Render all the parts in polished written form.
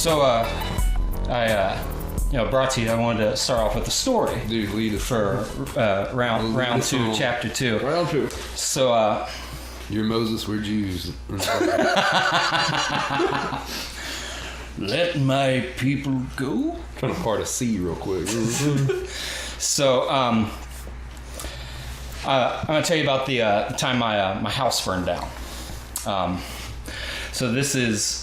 So, brought to you. I wanted to start off with a story. Dude, lead us for round 2, chapter 2. Round 2. So, you're Moses, we're Jews. Let my people go. Trying to part a C real quick. So, I'm gonna tell you about the time my house burned down. So this is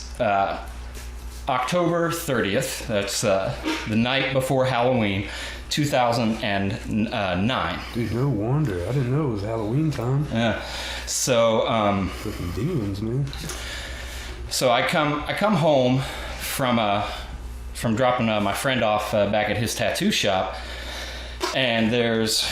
October 30th. That's the night before Halloween, 2009. Dude, no wonder. I didn't know it was Halloween time. Yeah. So freaking demons, man. So I come home from dropping my friend off back at his tattoo shop, and there's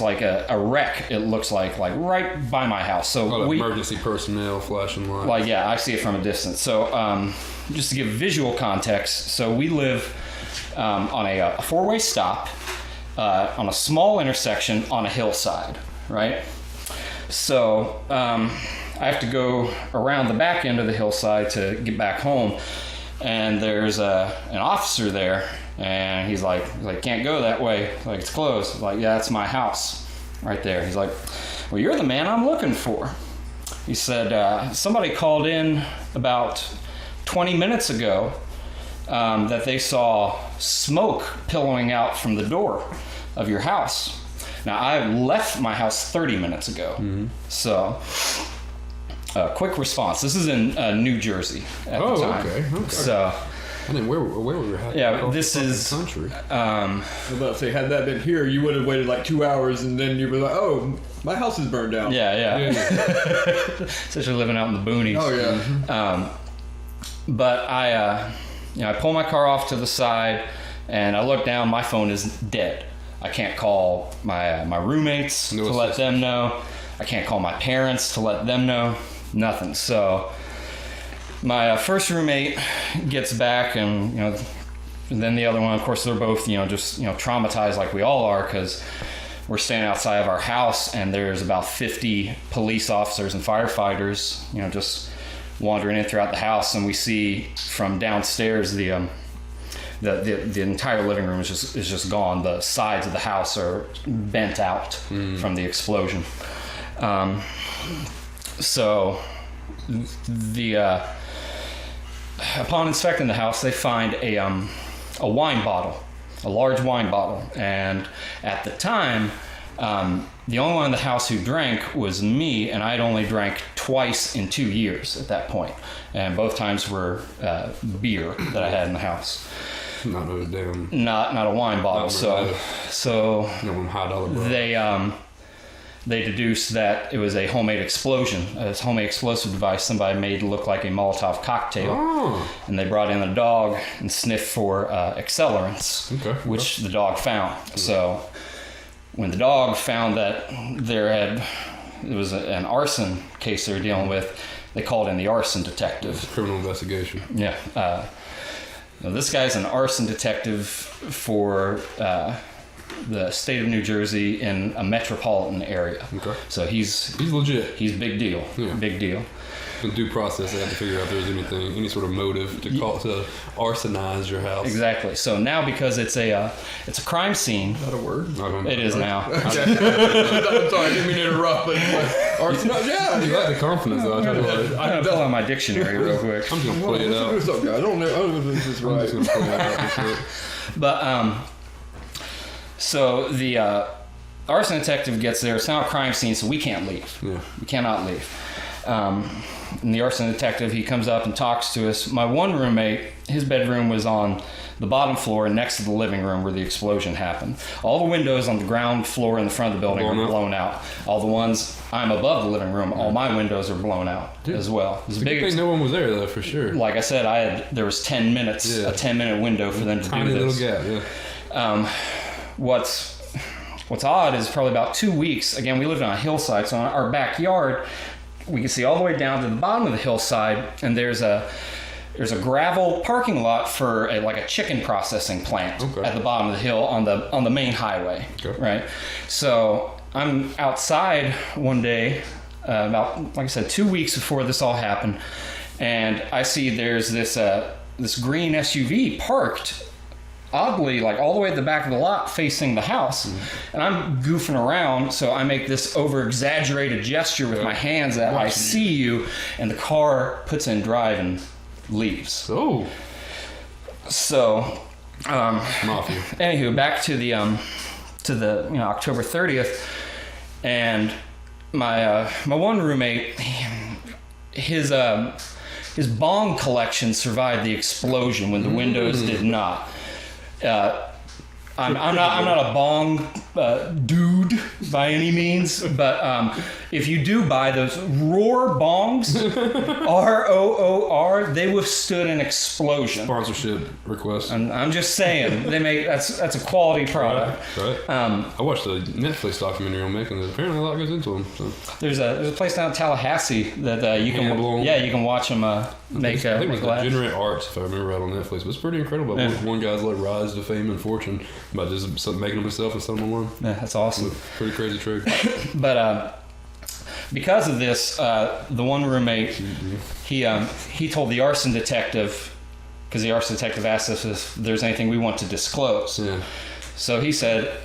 like a wreck. It looks like right by my house. So emergency personnel flashing lights. Like, yeah, I see it from a distance. So just to give visual context, so we live on a four-way stop on a small intersection on a hillside, right? So I have to go around the back end of the hillside to get back home, and there's an officer there. And he's like, can't go that way. Like, it's closed. Like, yeah, that's my house right there. He's like, well, you're the man I'm looking for. He said, somebody called in about 20 minutes ago that they saw smoke billowing out from the door of your house. Now, I left my house 30 minutes ago. Mm-hmm. So, quick response. This is in New Jersey at the time. Okay. So... I mean, where were we at? Yeah, this is country. I was about to say, had that been here, you would have waited like 2 hours, and then you were like, "Oh, my house is burned down." Yeah. Especially living out in the boonies. Oh yeah. Mm-hmm. But I pull my car off to the side, and I look down. My phone is dead. I can't call my roommates to let them know. I can't call my parents to let them know. Nothing. So. My first roommate gets back, and then the other one. Of course, they're both just traumatized like we all are, because we're standing outside of our house, and there's about 50 police officers and firefighters, just wandering in throughout the house, and we see from downstairs the entire living room is just gone. The sides of the house are bent out from the explosion. So upon inspecting the house, they find a wine bottle, a large wine bottle. And at the time, the only one in the house who drank was me, and I'd only drank twice in 2 years at that point. And both times were beer that I had in the house. Not a damn... Not a wine bottle. So $1 they deduced that it was a homemade explosion, a homemade explosive device somebody made to look like a Molotov cocktail. Oh. And they brought in a dog and sniffed for accelerants, which the dog found. So when the dog found that it was an arson case they were dealing with, they called in the arson detective. Criminal investigation. Yeah. This guy's an arson detective for... the state of New Jersey in a metropolitan area. Okay. So he's legit. He's big deal. Yeah. Big deal. In due process, they have to figure out if there's any sort of motive to arsonize your house. Exactly. So now, because it's a crime scene. Is that a word? It is now. I'm sorry, I didn't mean to interrupt, but arsonize. Yeah. You like the confidence, though. I'm gonna pull out my dictionary real quick. I'm just gonna play it out. What's up, guys? I don't know if this is right. I'm just gonna play it out. But so the arson detective gets there. It's now a crime scene, so we can't leave. Yeah. We cannot leave. And the arson detective, he comes up and talks to us. My one roommate, his bedroom was on the bottom floor next to the living room where the explosion happened. All the windows on the ground floor in the front of the building are blown out. All the ones I'm above the living room, all my windows are blown out as well. It's a big thing no one was there, though, for sure. Like I said, there was 10 minutes, a 10-minute window for them to do this. Tiny little gap, yeah. What's odd is probably about 2 weeks, again, we lived on a hillside, so in our backyard, we can see all the way down to the bottom of the hillside, and there's a gravel parking lot for a chicken processing plant at the bottom of the hill on the main highway, right? So I'm outside one day, about, like I said, 2 weeks before this all happened, and I see there's this green SUV parked oddly, like all the way at the back of the lot facing the house. And I'm goofing around, so I make this over-exaggerated gesture with my hands that I see you, and the car puts in drive and leaves. Oh. So, Mafia. anywho, back to the October 30th, and my one roommate, his bong collection survived the explosion when the windows did not. I'm not a bong dude by any means, but if you do buy those Roar bongs, ROOR, they withstood an explosion. Sponsorship request. And I'm just saying, that's a quality product. Right. I watched a Netflix documentary on making it. Apparently, a lot goes into them. So. There's a place down in Tallahassee that you can watch them make. I think it was glass. Degenerate Arts, if I remember right, on Netflix. But it's pretty incredible. Yeah. One guy's like rise to fame and fortune by just making them himself and selling them online. Yeah, that's awesome. Pretty crazy trick. But because of this, the one roommate, he told the arson detective, because the arson detective asked us if there's anything we want to disclose. Yeah. So he said,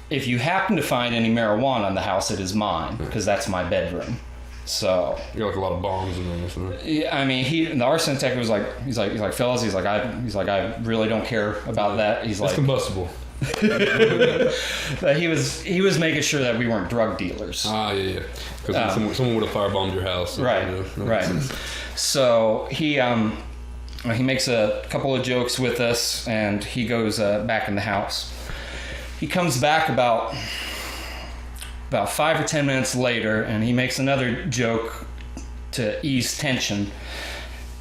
if you happen to find any marijuana in the house, it is mine, because that's my bedroom. So You got like a lot of bombs in there. So. yeah, I mean, the arson detective was like, he's like, fellas, I really don't care about that. He's It's like, combustible. but he was making sure that we weren't drug dealers. Yeah. Because someone would have firebombed your house. So, Right, right. So he makes a couple of jokes with us, and he goes back in the house. He comes back about 5 or 10 minutes later, and he makes another joke to ease tension.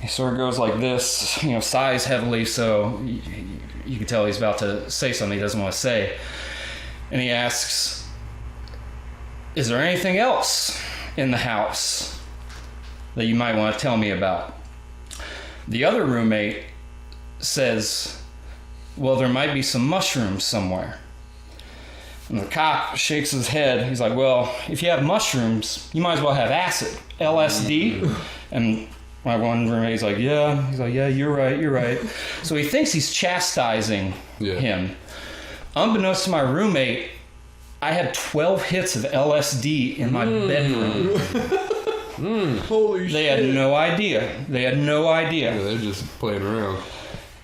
He sort of goes like this, sighs heavily, so you can tell he's about to say something he doesn't want to say. And he asks, is there anything else in the house that you might want to tell me about? The other roommate says, well, there might be some mushrooms somewhere. And the cop shakes his head. He's like, well, if you have mushrooms, you might as well have acid, LSD. And my one roommate's like, yeah. He's like, yeah, you're right. So he thinks he's chastising him. Unbeknownst to my roommate, I had 12 hits of LSD in my bedroom. Holy shit. They had no idea. Yeah, they're just playing around.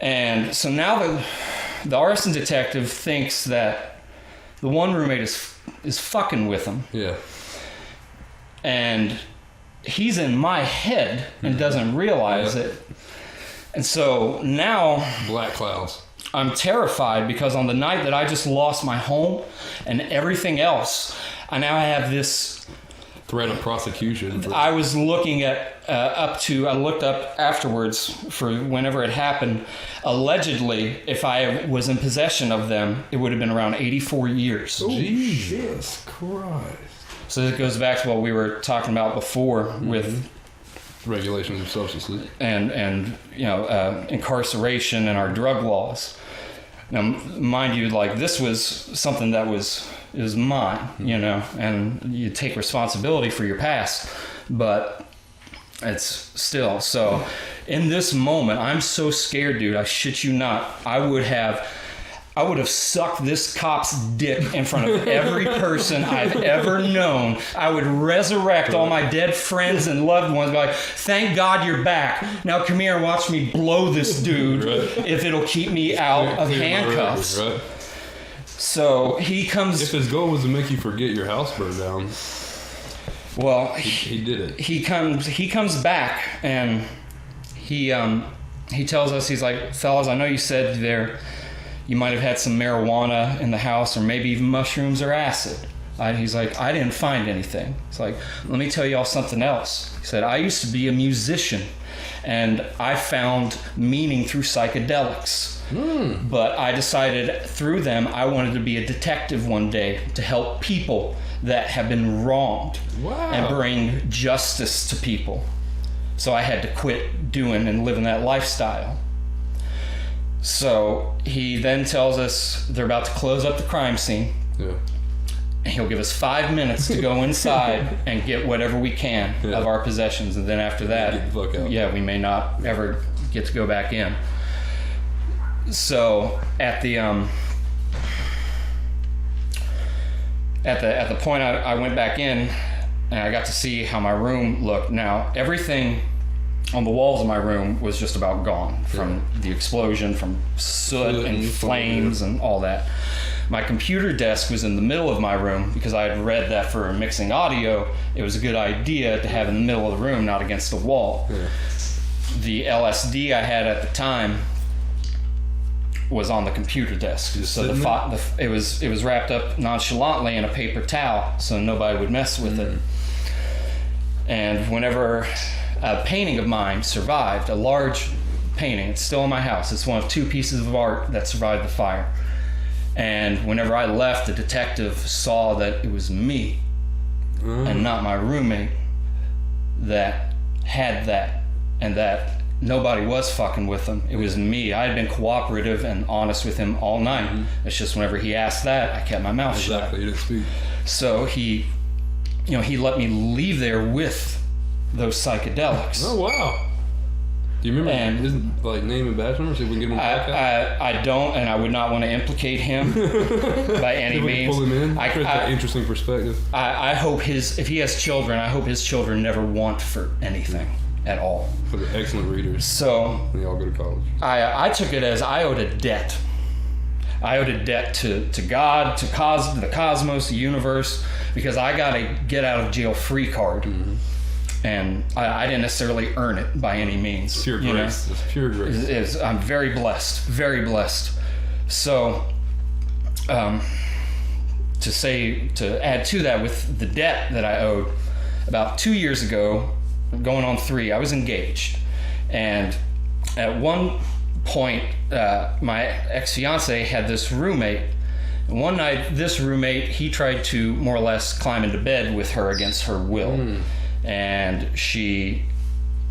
And so now the arson detective thinks that the one roommate is fucking with him. Yeah. And he's in my head and doesn't realize it. And so now Black clouds. I'm terrified, because on the night that I just lost my home and everything else, I now have this Threat of prosecution. I was looking at I looked up afterwards for whenever it happened. Allegedly, if I was in possession of them, it would have been around 84 years. Jesus Christ. So it goes back to what we were talking about before with Regulations of substances. and incarceration and our drug laws. Now, mind you, like, this was something that was mine, and you take responsibility for your past, but it's still. So in this moment, I'm so scared, dude, I shit you not, I would have sucked this cop's dick in front of every person I've ever known. I would resurrect all my dead friends and loved ones, be like, thank God you're back. Now come here and watch me blow this dude, if it'll keep me out of handcuffs. Right. So he comes... If his goal was to make you forget your house burned down, well, he did it. He comes back, and he tells us, he's like, fellas, I know you said you might have had some marijuana in the house, or maybe even mushrooms or acid. He's like, I didn't find anything. He's like, let me tell y'all something else. He said, I used to be a musician, and I found meaning through psychedelics. But I decided through them I wanted to be a detective one day to help people that have been wronged. Wow. And bring justice to people. So I had to quit doing and living that lifestyle. So he then tells us they're about to close up the crime scene. Yeah. and he'll give us 5 minutes to go inside and get whatever we can of our possessions, and then after that, get the fuck out. Yeah, we may not ever get to go back in. So at the point I went back in, and I got to see how my room looked. Now everything on the walls of my room was just about gone from the explosion, from soot and flames and all that. My computer desk was in the middle of my room because I had read that for mixing audio, it was a good idea to have in the middle of the room, not against the wall. Yeah. The LSD I had at the time was on the computer desk, so it was wrapped up nonchalantly in a paper towel, so nobody would mess with it. And whenever a painting of mine survived, a large painting, it's still in my house. It's one of 2 pieces of art that survived the fire. And whenever I left, the detective saw that it was me and not my roommate that had that, and that nobody was fucking with him. It was me. I had been cooperative and honest with him all night. It's just whenever he asked that, I kept my mouth shut. Exactly, you didn't speak. So he let me leave there with those psychedelics. Oh, wow. Do you remember his name and badge number so we can get him on the podcast? I don't, and I would not want to implicate him by any means. Pull him in. That's an interesting perspective. I hope if he has children, I hope his children never want for anything at all. For the excellent readers. So they all go to college. I took it as I owed a debt. I owed a debt to God, to the cosmos, the universe, because I got a get out of jail free card. And I didn't necessarily earn it by any means. Pure grace. It's pure grace. I'm very blessed, very blessed. So, to add to that, with the debt that I owed, about 2 years ago, going on 3, I was engaged. And at one point, my ex-fiance had this roommate. And one night, this roommate, he tried to more or less climb into bed with her against her will. And she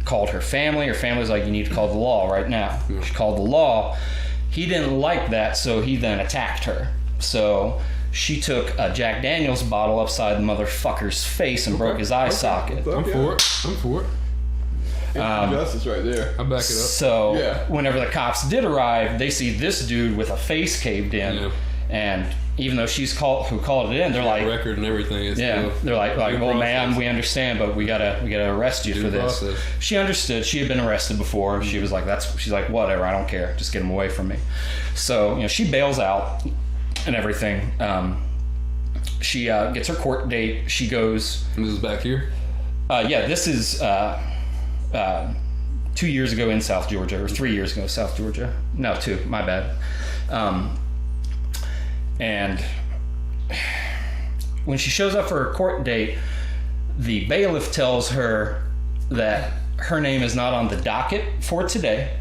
called her family. Her family was like, you need to call the law right now. She called the law. He didn't like that, so he then attacked her. So she took a Jack Daniels bottle upside the motherfucker's face and broke his eye socket. I'm for it. Justice right there. I back it up. So whenever the cops did arrive, they see this dude with a face caved in. And even though she's who called it in, they're like record and everything. They're like, well, ma'am, we understand, but we gotta arrest you for this. Process. She understood. She had been arrested before. She was like, she's like, whatever, I don't care. Just get him away from me. So she bails out and everything. She gets her court date. She goes. And this is back here. This is 2 years ago in South Georgia, or 3 years ago, South Georgia. No, 2. My bad. And when she shows up for her court date, the bailiff tells her that her name is not on the docket for today,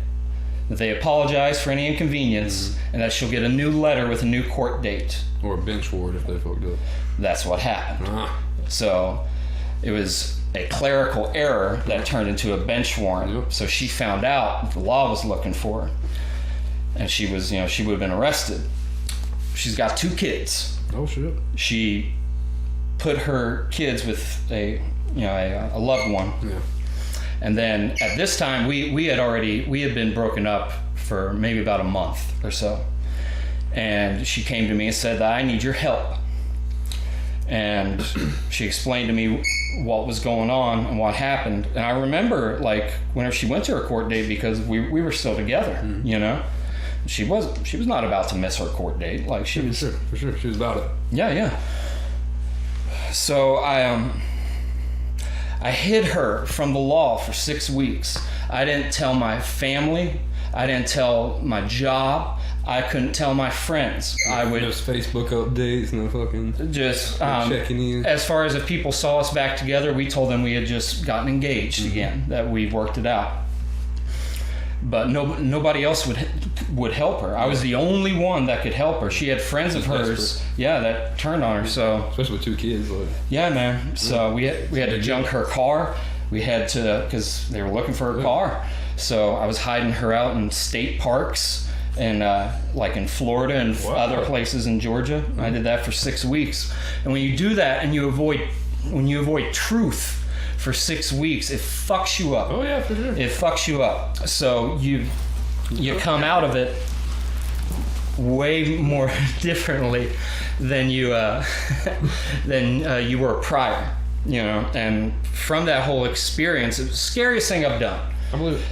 that they apologize for any inconvenience, and that she'll get a new letter with a new court date. Or a bench ward if they fucked up. That's what happened. So it was a clerical error that turned into a bench warrant. So she found out the law was looking for her, and she was, she would have been arrested. She's got 2 kids. Oh shit. She put her kids with a loved one. Yeah. And then at this time we had been broken up for maybe about a month or so. And she came to me and said that I need your help. And she explained to me what was going on and what happened. And I remember whenever she went to her court date, because we were still together, She was not about to miss her court date. For sure. She was about it. Yeah. So I hid her from the law for 6 weeks. I didn't tell my family. I didn't tell my job. I couldn't tell my friends. I would just Facebook updates, no fucking just checking in. As far as if people saw us back together, we told them we had just gotten engaged again, that we worked it out. But nobody else would help her. I was the only one that could help her. She had friends of hers, that turned on her. So especially with 2 kids, yeah, man. So we had to junk her car. We had to, because they were looking for her car. So I was hiding her out in state parks and like in Florida and other places in Georgia. I did that for 6 weeks. And when you do that and you avoid truth for 6 weeks, it fucks you up. Oh yeah, for sure. It fucks you up. So you come out of it way more differently than you were prior. You know, and from that whole experience, it was the scariest thing I've done. I believe it.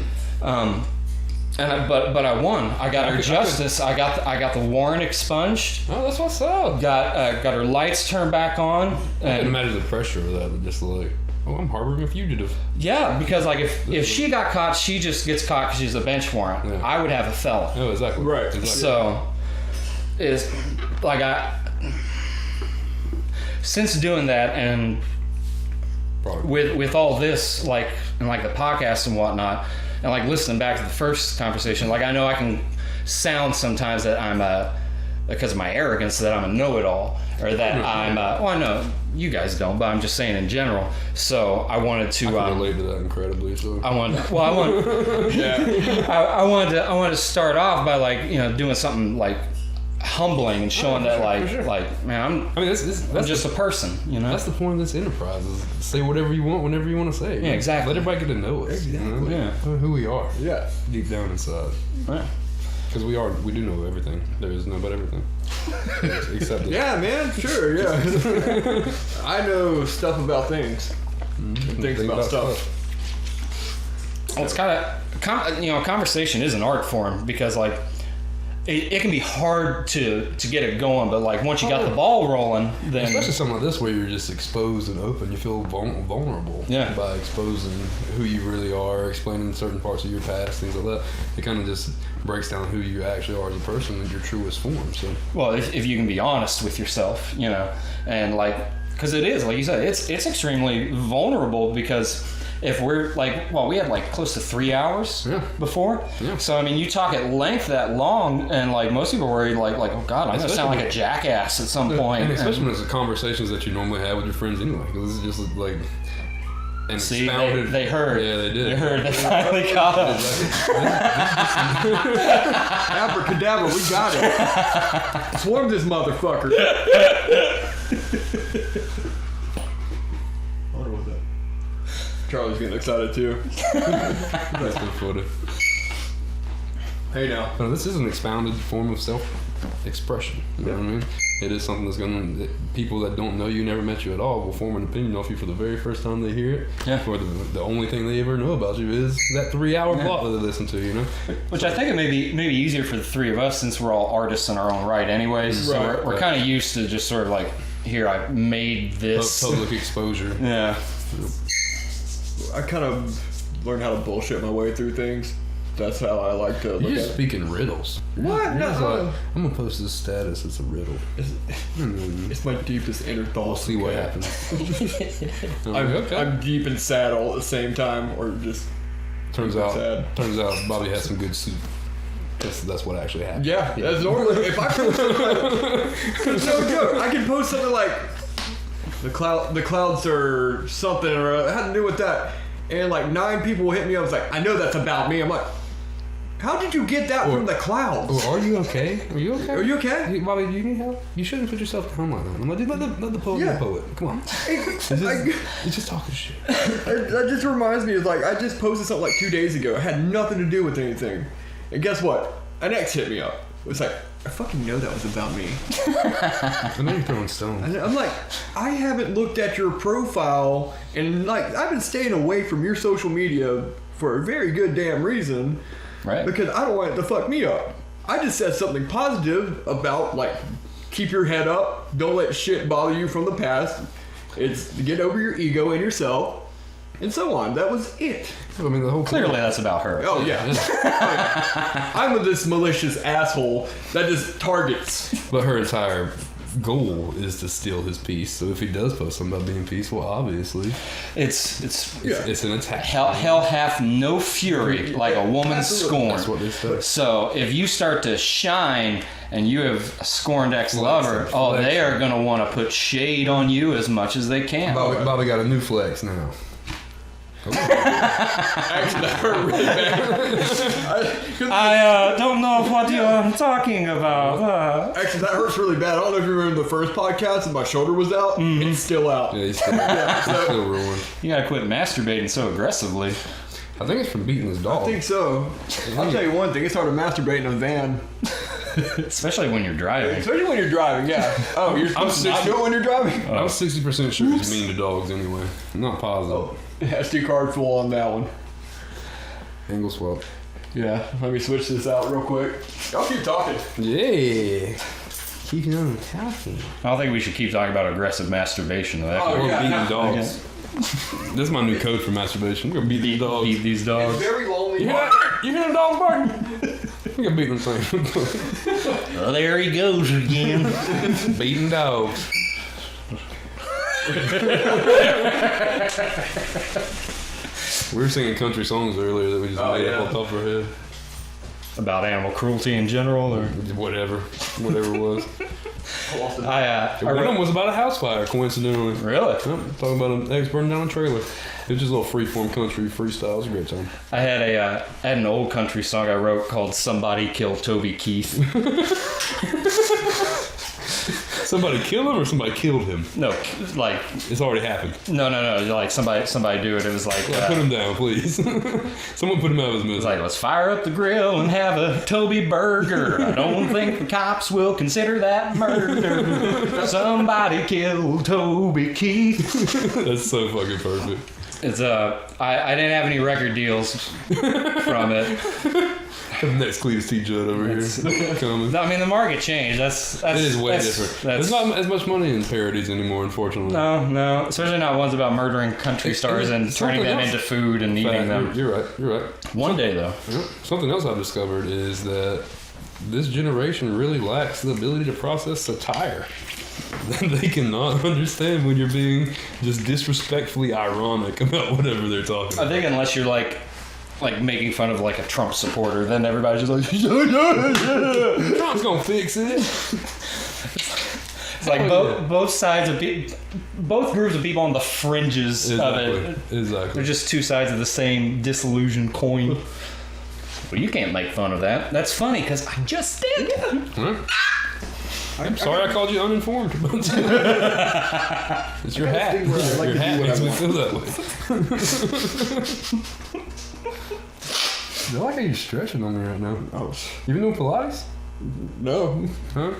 But I won. I got her justice. I got the warrant expunged. Oh, that's what's up. Got her lights turned back on. I can imagine the pressure of that. Just like, oh, I'm harboring a fugitive. Yeah, because like if she got caught, she just gets caught because she's a bench warrant. Yeah. I would have a felon. Oh, exactly. Right. Exactly. So, is like since doing that and with all this like and like the podcast and whatnot, and like listening back to the first conversation, like I know I can sound sometimes that I'm because of my arrogance that I'm a know-it-all, or that I'm well, I know you guys don't, but I'm just saying in general. So I wanted to I can relate to that incredibly. So I wanted to start off by like, you know, doing something like humbling and showing that like man, I'm just a person, you know. That's the point of this enterprise, is say whatever you want whenever you want to say. Yeah, exactly. Let everybody get to know us. Exactly. You know? Yeah. Who we are. Yeah. Deep down inside. Yeah. Because we do know everything. There is no but everything. Except Yeah, man. Sure. Yeah. I know stuff about things. And things about stuff. Well, it's kind of, you know, conversation is an art form because like it can be hard to get it going, but like once you got the ball rolling, then especially something like this where you're just exposed and open, you feel vulnerable. Yeah. By exposing who you really are, explaining certain parts of your past, things like that. It kind of just breaks down who you actually are as a person in your truest form. So, well, if you can be honest with yourself, you know, and like, because it is, like you said, it's extremely vulnerable because if we're like, well, we had like close to 3 hours before. Yeah. So, I mean, you talk at length that long, and like most people were like, oh God, I'm going to sound like a jackass at some point. And especially when it's the conversations that you normally have with your friends anyway. Because it's just like, and see, they heard. Yeah, they did. They heard. They finally caught us. Abracadabra, we got it. Swarm this motherfucker. Charlie's getting excited too. That's good photo. Hey now. No, this is an expounded form of self-expression. You know what I mean? It is something that people that don't know you, never met you at all, will form an opinion off you for the very first time they hear it. Yeah. Or the only thing they ever know about you is that 3 hour plot that they listen to, you know? Which I think it may be easier for the three of us since we're all artists in our own right anyways. Right. So we're kind of used to just sort of like, here, I made this. Public exposure. Yeah. I kind of learned how to bullshit my way through things. That's how I like to look You at just it. speak in riddles. What? You're just No. like, I'm gonna post this status. It's a riddle. It's my deepest inner thoughts. We'll see what happens. I'm deep and sad all at the same time, or just turns deep out and sad. Bobby has some good soup. That's what actually happened. Yeah, that's normally if I post it's no joke. I can post something like the clouds are something, or it had to do with that, and like 9 people will hit me up. It's like, I know that's about me. I'm like, how did you get that from the clouds? Are you okay? Are you okay? Are you okay? Bobby, do you need help? You shouldn't put yourself down like that. I'm like, dude, let the poet be a poet. Come on. He's just talking shit. That just reminds me of like, I just posted something like 2 days ago. It had nothing to do with anything. And guess what? An ex hit me up. It was like, I fucking know that was about me. I know you're throwing stones. And I'm like, I haven't looked at your profile, and like, I've been staying away from your social media for a very good damn reason. Right. Because I don't want it to fuck me up. I just said something positive about like, keep your head up, don't let shit bother you from the past. It's to get over your ego and yourself, and so on. That was it. I mean, the whole Clearly that's about her. Oh yeah. I'm this malicious asshole that just targets. But her entire goal is to steal his peace. So if he does post something about being peaceful, obviously It's an attack. hell hath no fury like a woman's scorn. That's what they say. So if you start to shine and you have a scorned ex-lover, they are going to want to put shade on you as much as they can. Bobby got a new flex now. Actually, that hurt really bad. I don't know what you're talking about. Actually, that hurts really bad. I don't know if you remember the first podcast and my shoulder was out. It's still out. Yeah, he's still, still ruined. You gotta quit masturbating so aggressively. I think it's from beating his dog. I think so. I'll tell you one thing. It's hard to masturbate in a van. Especially when you're driving. Especially when you're driving, yeah. Oh, you're supposed to not do it when you're driving? I'm 60% sure he's mean to dogs anyway. I'm not positive. Oh, SD card full on that one. Angle swap. Yeah, let me switch this out real quick. I'll keep talking. Yeah. Keep on talking. I don't think we should keep talking about aggressive masturbation though. That Oh, could- Or yeah. beating dogs. This is my new code for masturbation. We're gonna beat these dogs. Beat these dogs. It's very lonely. You hear the dog barking? We're gonna beat them same. Oh, there he goes again. Beating dogs. We were singing country songs earlier that we just made up on top of our head. About animal cruelty in general, or Whatever it was. I One of wrote- them was about a house fire, coincidentally. really. Yep, talking about an ex burning down a trailer. It was just a little freeform country freestyle. It was a great time. I had an old country song I wrote called "Somebody Kill Toby Keith." Somebody killed him or somebody killed him? No, like It's already happened. no, like somebody do it. It was like Put him down, please. Someone put him out of his It's misery. like, let's fire up the grill and have a Toby burger. I don't think the cops will consider that murder. Somebody killed Toby Keith. That's so fucking perfect. It's I didn't have any record deals from it. Next Cletus T. Judd over here. Coming. I mean, the market changed. That's It is way that's- different. That's, There's not as much money in parodies anymore, unfortunately. no, especially not ones about murdering country stars and turning them into food and eating them. You're right. One day though. Yeah. Something else I've discovered is that this generation really lacks the ability to process satire. They cannot understand when you're being just disrespectfully ironic about whatever they're talking I about. think unless you're like making fun of like a Trump supporter, then everybody's just like, Trump's gonna fix it. it's like both sides of both groups of people on the fringes of it. They're Exactly. just two sides of the same disillusioned coin. Well, you can't make fun of that. That's funny because I just did. Huh? I'm sorry I called you uninformed. It's your hat. think where I like Your to hat do what makes I me want. feel that way. I like how you're stretching on me right now. Oh, You been doing Pilates? no. Huh?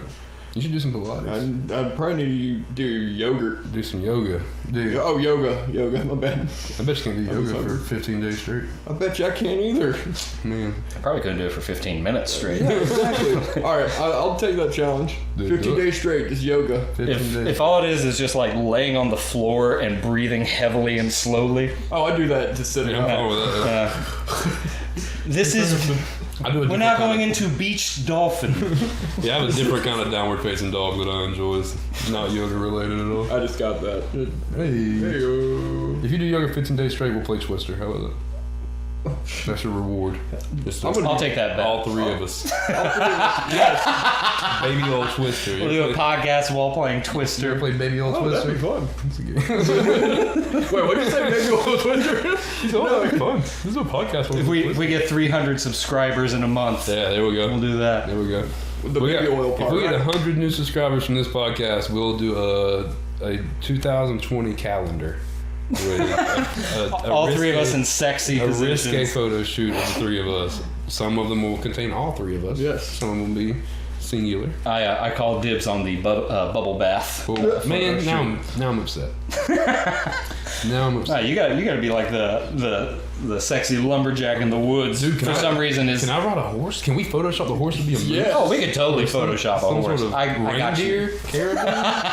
You should do some Pilates. I probably need to do yogurt. Do some yoga. Dude, Oh, yoga. My bad. I bet you can't do yoga for 15 days straight. I bet you I can't either. Man. I probably couldn't do it for 15 minutes straight. Exactly. All right, I'll take that challenge. Dude, 15 do it. days straight, just yoga. 15 days. If all it is just like laying on the floor and breathing heavily and slowly, Oh, I do that just sitting Yeah, I'm up. fine with that. this is. I do a We're different not kind going into beach dolphin. Yeah, I have a different kind of downward facing dog that I enjoy. It's not yoga related at all. I just got that. Hey. Hey-o. If you do yoga 15 days straight, we'll play Twister. How about that? That's your reward. Just I'll take that bet. all three of us. Baby old Twister. We'll do a podcast while playing You ever Twister. played Baby Old Oh, Twister? that'd be fun. It's a game. Wait, what did you say? Maybe we'll Twister? That'd be fun. This is a podcast. If we get 300 subscribers in a month, Yeah, there we go. we'll do that. There we go. The baby oil If part. we get right? 100 new subscribers from this podcast, we'll do a 2020 calendar. With All three of us risque- in sexy a risque positions. photo shoot of the three of us. Some of them will contain all three of us. Yes. Some of them will be singular. I call dibs on the bubble bath. Well, man, now I'm upset. Now I'm upset. You got to be like the sexy lumberjack in the woods. Dude, for some reason is. Can I ride a horse? Can we Photoshop the horse to be a moose? Yeah. Oh, we could totally Photoshop a Some horse. sort of I got you. reindeer, caravan.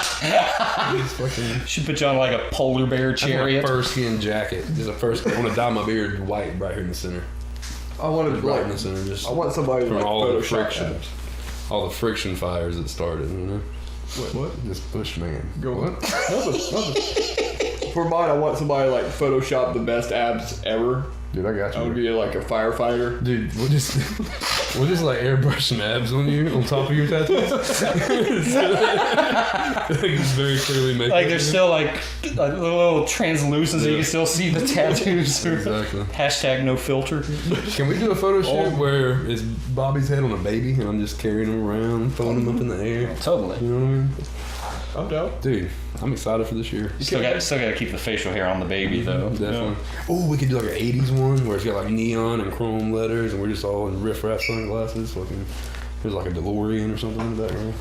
Just fucking. Should put you on like a polar bear I want a chariot. fur skin jacket. Just a fur skin. I want to dye my beard white right here in the center. I wanted to Right in the center. Just I want somebody to from like all the Photoshop friction. that. All the friction fires that started, you know? What? Just Bushman. Go What? Nothing. For mine, I want somebody to like Photoshop the best abs ever Dude, I got you. I would be like a firefighter. Dude, we'll just like airbrush some abs on you on top of your tattoos. It's very clearly make Like they're still like little translucent, so you can still see the tattoos. Exactly. Hashtag no filter. Can we do a photo shoot where it's Bobby's head on a baby and I'm just carrying him around, throwing him up in the air? Totally. You know what I mean? I'm down. Dude, I'm excited for this year. You still got to keep the facial hair on the baby though. Definitely. Oh, we could do like an 80s one where it's got like neon and chrome letters and we're just all in riff-raff sunglasses. Fucking, there's like a DeLorean or something in the background.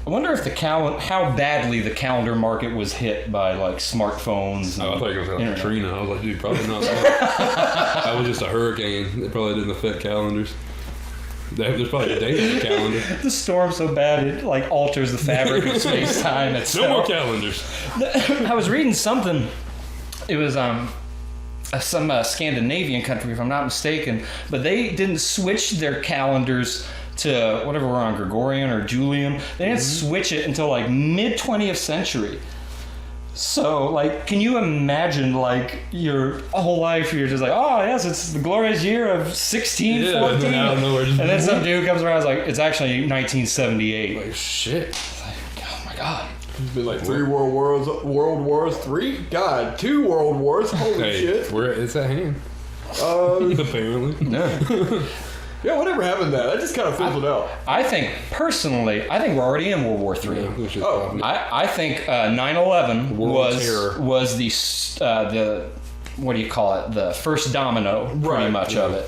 I wonder if how badly the calendar market was hit by like smartphones. Oh, I thought it was like internet. Katrina. I was like, dude, probably not. That was just a hurricane. It probably didn't affect calendars. There's probably a date on the calendar. The storm's so bad it like alters the fabric of space-time itself. No more calendars. I was reading something. It was some Scandinavian country, if I'm not mistaken, but they didn't switch their calendars to whatever we're on, Gregorian or Julian. They didn't switch it until like mid 20th century. So, like, can you imagine, like, your whole life, you're just like, oh, yes, it's the glorious year of 1614. Yeah, out of nowhere, just and then some dude comes around and is like, it's actually 1978. Like, shit. Like, oh my God. It's been like 3 world wars, 3? God, 2 world wars. Holy shit. It's at hand. Apparently. Yeah. Yeah, whatever happened to that? That just kind of fizzled out. I think, personally, we're already in World War III. Yeah, we should Oh. probably- I think 9/11 World Terror. was the what do you call it? The first domino, pretty Right. much of it.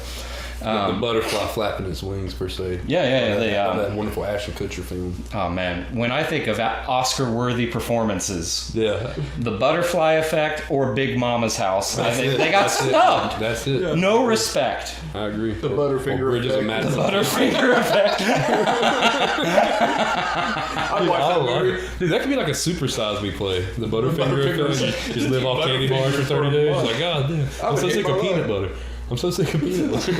the butterfly flapping its wings, per se. Yeah. That wonderful Ashton Kutcher film. Oh man, when I think of Oscar-worthy performances, Yeah. The Butterfly Effect or Big Mama's House, I think they got That's it. snubbed. That's it. Yeah. No respect. I agree. The Butterfinger Bridges of Effect. Madison. Butterfinger Effect. I watched I that love movie. it. Dude, that could be like a Super Size Me play. The Butterfinger Butterfingers. effect. Just live off candy bars for 30 days. Like, God damn. I'm so hate sick my of peanut life. butter. I'm so sick of peanut butter.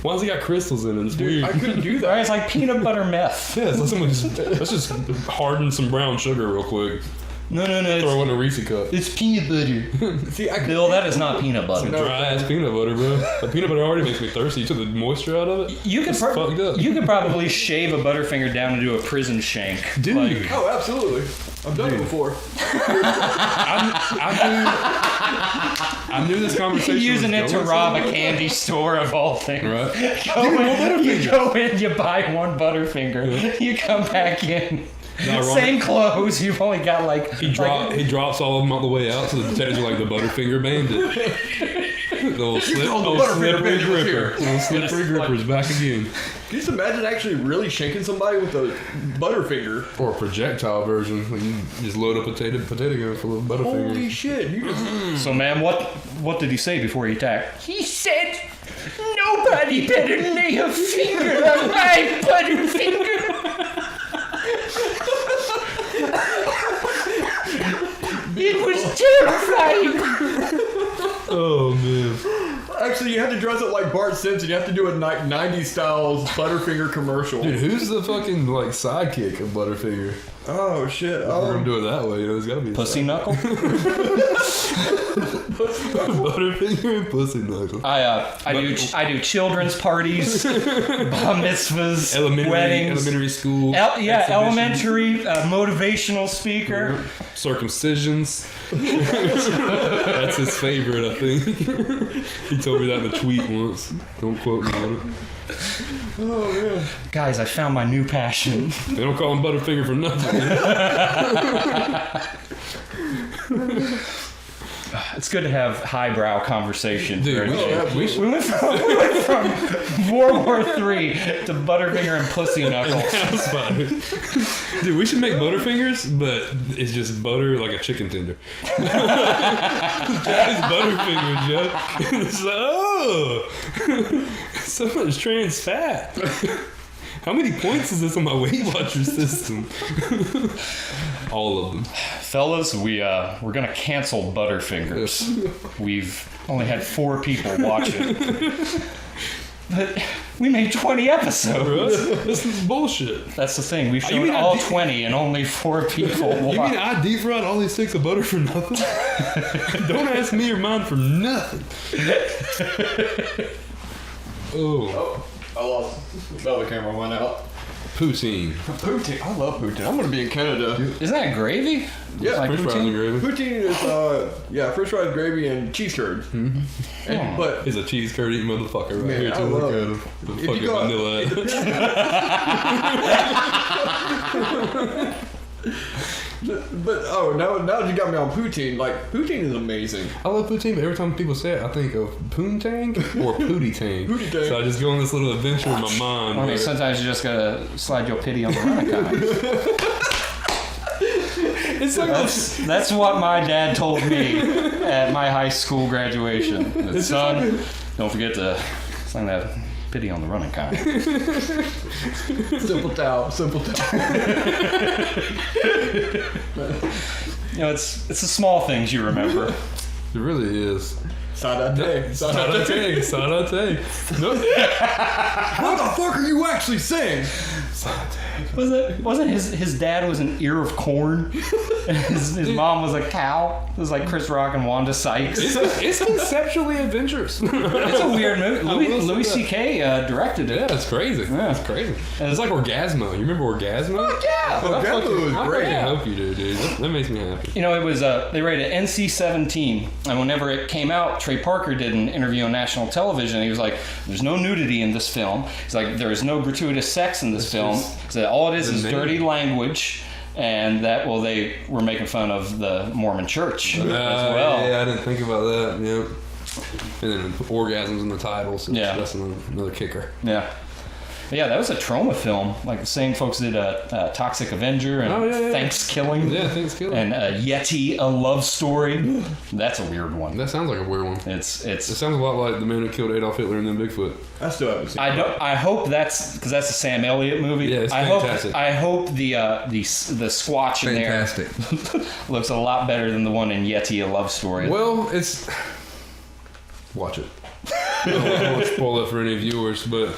Why has it got crystals in it? It's weird. I couldn't do Right, that. it's like peanut butter meth. Yeah, let's just harden some brown sugar real quick. No, Throw in a Reese cup. it's peanut butter. See, I could. Bill, that is not peanut butter. No. Dry ass peanut butter, bro. The peanut butter already makes me thirsty. You took the moisture out of it. You could It's fucked up. you could probably shave a Butterfinger down and do a prison shank. Dude. Like, Oh, absolutely. I've done it before. I knew this conversation using was it to going rob a somewhere. candy store of all things. Right. You go in, you buy one Butterfinger, you come back in. Not wrong. Same clothes, you've only got like He drops all of them on the way out, so the detectives are like the Butterfinger Bandit. The little told the Butterfinger Bandit was here. Little slippery gripper's back again. Can you just imagine actually really shanking somebody with a Butterfinger? Or a projectile version. Like you just load a potato gun full of Butterfingers. Holy shit. You just. So man, what did he say before he attacked? He said nobody better lay a finger on my Butterfinger. It was terrifying. Oh man. Actually, you have to dress up like Bart Simpson. You have to do a 90s style Butterfinger commercial. Dude, who's the fucking like sidekick of Butterfinger? Oh, shit. We're gonna do it that way, you know, there's gotta be a Pussy knuckle. Butterfinger and Pussy Knuckle. I do children's parties, bar mitzvahs, weddings. Elementary school. exhibitions, Elementary motivational speaker. circumcisions. That's his favorite, I think. He told me that in a tweet once. Don't quote me on it. Oh, man. Guys, I found my new passion. They don't call him Butterfinger for nothing. It's good to have highbrow conversation. Dude, we We went from World War III to Butterfinger and Pussy Knuckle. That's fine. Dude, we should make Butterfingers, but it's just butter like a chicken tender. It's Butterfingers, yo. It's like, oh, so much trans fat. How many points is this on my Weight Watchers system? All of them. Fellas, we're gonna cancel Butterfingers. We've only had 4 people watch it. But We made 20 episodes. This is bullshit. That's the thing. We've You shown mean all I- 20 and only 4 people. You mean I deep-fried all these sticks of butter for nothing? Don't ask me or mine for nothing. Oh. I lost. The other camera went out. Poutine. Poutine. I love poutine. I'm gonna be in Canada. Isn't that gravy? Yeah, Like French fries and gravy. Poutine is French fries, gravy, and cheese curd. And, but He's a cheese curd eating motherfucker right Man, here I too. Look love at it. him. The If you fucking go- vanilla. but now that you got me on poutine, like poutine is amazing. I love poutine, but every time people say it, I think of poontang or pootie tang. Pootie tang. So I just go on this little adventure in my mind. I mean, where- sometimes you just gotta slide your pity on the running. it's like That's what my dad told me at my high school graduation. Son, don't forget to sling that pity on the running kind. Simple towel. You know, it's the small things you remember. it really is. Sadate. Sadate. No. What the fuck are you actually saying? Wasn't his dad was an ear of corn, and his mom was a cow. It was like Chris Rock and Wanda Sykes. It's conceptually adventurous. It's a weird movie. will say Louis that. C.K. Directed it. Yeah, it's crazy. Yeah. It's crazy. It's like Orgasmo. You remember Orgasmo? Yeah. Orgasmo was I great. fucking hope you do, dude. That makes me happy. You know, it was they rated NC-17, and whenever it came out, Trey Parker did an interview on national television. And he was like, "There's no nudity in this film." He's like, "There is no gratuitous sex in this film." He said, "All it is the name. dirty language." And that, well, they were making fun of the Mormon Church as well. Yeah, I didn't think about that. Yep. And then orgasms in the title, so Yeah. that's another kicker. Yeah. But yeah, that was a trauma film. Like the same folks did Toxic Avenger and Oh, yeah. Thanksgiving. Yeah, Thanksgiving. And Yeti, A Love Story. That's a weird one. That sounds like a weird one. It It's. sounds a lot like the man who killed Adolf Hitler and then Bigfoot. I still haven't seen. I hope that's because that's a Sam Elliott movie. Yeah, it's I fantastic. hope the Squatch in there looks a lot better than the one in Yeti, A Love Story. Well, it's... Watch it. I don't want to spoil it for any viewers, but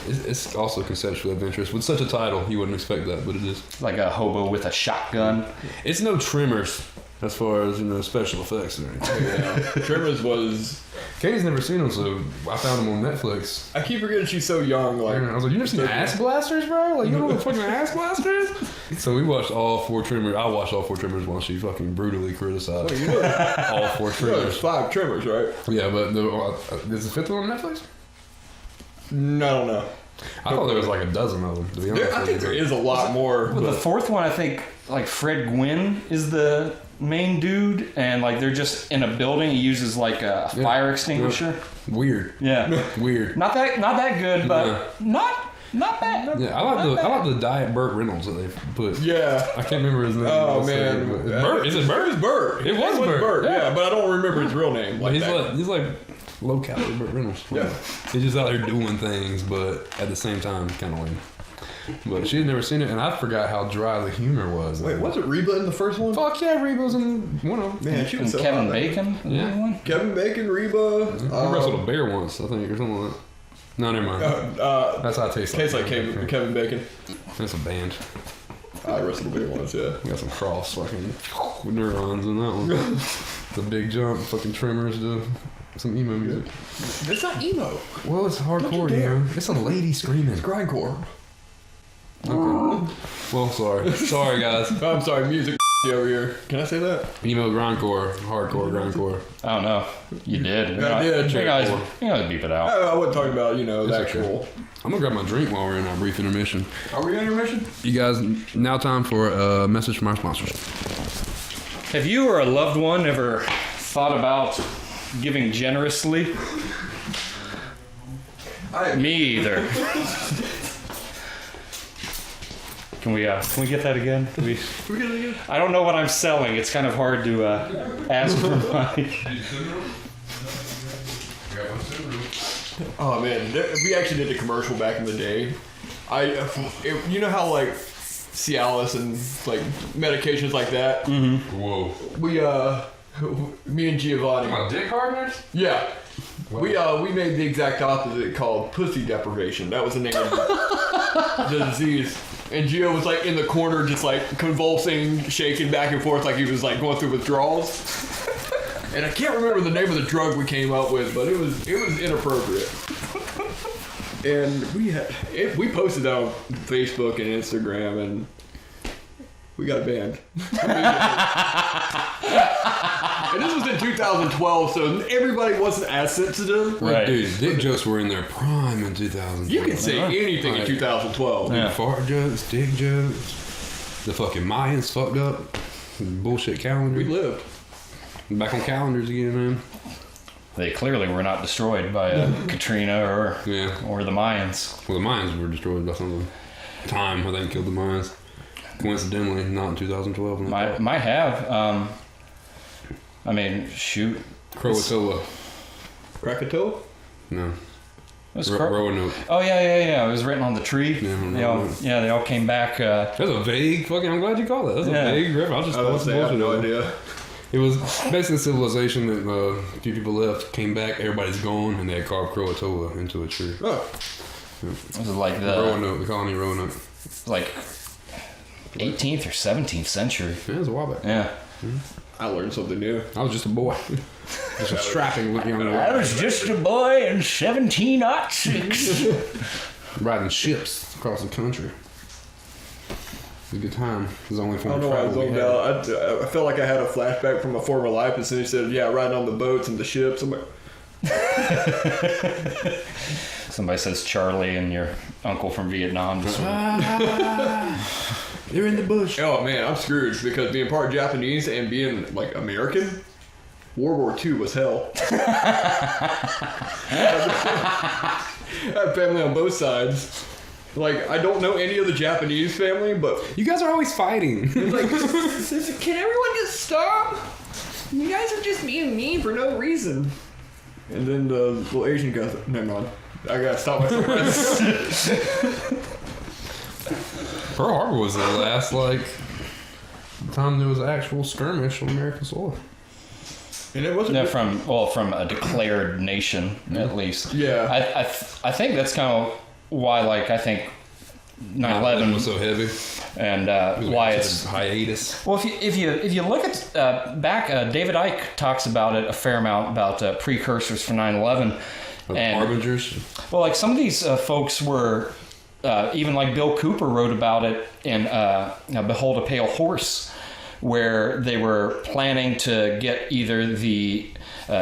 it's also conceptually adventurous. With such a title, you wouldn't expect that, but it is. Like a hobo with a shotgun. It's no Tremors as far as, special effects or anything. Yeah. Tremors was. Katie's never seen them, so I found them on Netflix. I keep forgetting she's so young. Like I was like, you never seen Ass Blasters, bro? Like, you don't know what fucking Ass Blasters? So we watched all 4 Tremors. I watched all 4 Tremors while she fucking brutally criticized you know, all 4 there's Tremors. 5 Tremors, right? Yeah, but is the 5th one on Netflix? No, I don't know. I thought there was like a dozen of them, to be honest. I think there is a lot more. Well, the 4th one, I think, like Fred Gwynn is the main dude, and like they're just in a building. He uses like a fire extinguisher. Weird. Yeah. Weird. Not that good, but not bad. Yeah, I like the Diet Burt Reynolds that they put. Yeah. I can't remember his name. Oh man. Burt? Is it Burt? It was Burt. It was Burt. Yeah, but I don't remember his real name. Like that. He's like low calorie Burt Reynolds. Yeah. He's just out there doing things, but at the same time, kind of lame. But she had never seen it, and I forgot how dry the humor was. Wait, was it Reba in the first one? Fuck yeah, Reba's in one of them. Man, she was And so Kevin hot. Bacon. Yeah. One? Kevin Bacon, Reba. I wrestled a bear once, I think, or something like that. No, never mind. That's how it tastes. Tastes like Kevin Bacon. That's a band. I wrestled a bear once, yeah. Got some cross fucking neurons in that one. The big jump, fucking Tremors, some emo music. It's not emo. Well, it's hardcore, Look at that. It's a lady screaming. It's grindcore. Okay. Well, sorry guys. Oh, I'm sorry, music over here. Can I say that? Emo grindcore, hardcore grindcore. I don't know. You did. Yeah, I did. You guys beep it out. I wasn't talking about, the It's okay. actual. I'm gonna grab my drink while we're in our brief intermission. Are we on intermission? You guys, now time for a message from our sponsors. Have you or a loved one ever thought about giving generously? Me either. Can we get that again? Can we get it again? I don't know what I'm selling. It's kind of hard to ask for money. Oh man, we actually did a commercial back in the day. You know how like Cialis and like medications like that. Whoa. We me and Giovanni. Dick hardeners? Yeah, We made the exact opposite called pussy deprivation. That was the name of the disease. And Gio was like in the corner, just like convulsing, shaking back and forth, like he was like going through withdrawals. And I can't remember the name of the drug we came up with, but it was inappropriate. And we posted that on Facebook and Instagram, and we got banned. And this was in 2012, so everybody wasn't as sensitive. Right. Dude, dick jokes were in their prime in 2012. You can say anything in 2012. Yeah. Fart jokes, dick jokes. The fucking Mayans fucked up. Bullshit calendar. We lived. Back on calendars again, man. They clearly were not destroyed by Katrina or the Mayans. Well, the Mayans were destroyed by something. Time, I think, killed the Mayans. Coincidentally, not in 2012. Might have. I mean, shoot. Croatoa. Krakatoa? No. It was Roanoke. Oh, yeah. It was written on the tree. Yeah, they all came back. That's a vague fucking... I'm glad you called it. That's a vague riff. I have no idea. It was basically civilization that a few people left, came back, everybody's gone, and they had carved Croatoa into a tree. Oh. It was like Roanoke, the colony Roanoke. Like 18th or 17th century. Yeah, it was a while back. Yeah. I learned something new. I was just a boy. Just a strapping young boy. I was just a boy in 1706. Riding ships across the country. It was a good time. It was the only form I don't know why I was zoned out. I felt like I had a flashback from a former life, and then he said, yeah, riding on the boats and the ships. I'm like... Somebody says Charlie and your uncle from Vietnam. They're in the bush. Oh man, I'm screwed because being part Japanese and being like American, World War II was hell. I have family on both sides. Like, I don't know any of the Japanese family, but... You guys are always fighting. It's like, can everyone just stop? You guys are just being mean for no reason. And then the little Asian guy... Never mind. I gotta stop myself. Pearl Harbor was the last, time there was an actual skirmish on American soil. And it wasn't... No, from a declared nation, at least. Yeah. I think that's kind of why, I think 9/11 was so heavy, and why it's hiatus. Well, if you look at back, David Icke talks about it a fair amount about precursors for 9/11 and harbingers. Well, some of these folks were even Bill Cooper wrote about it in Behold a Pale Horse, where they were planning to get either the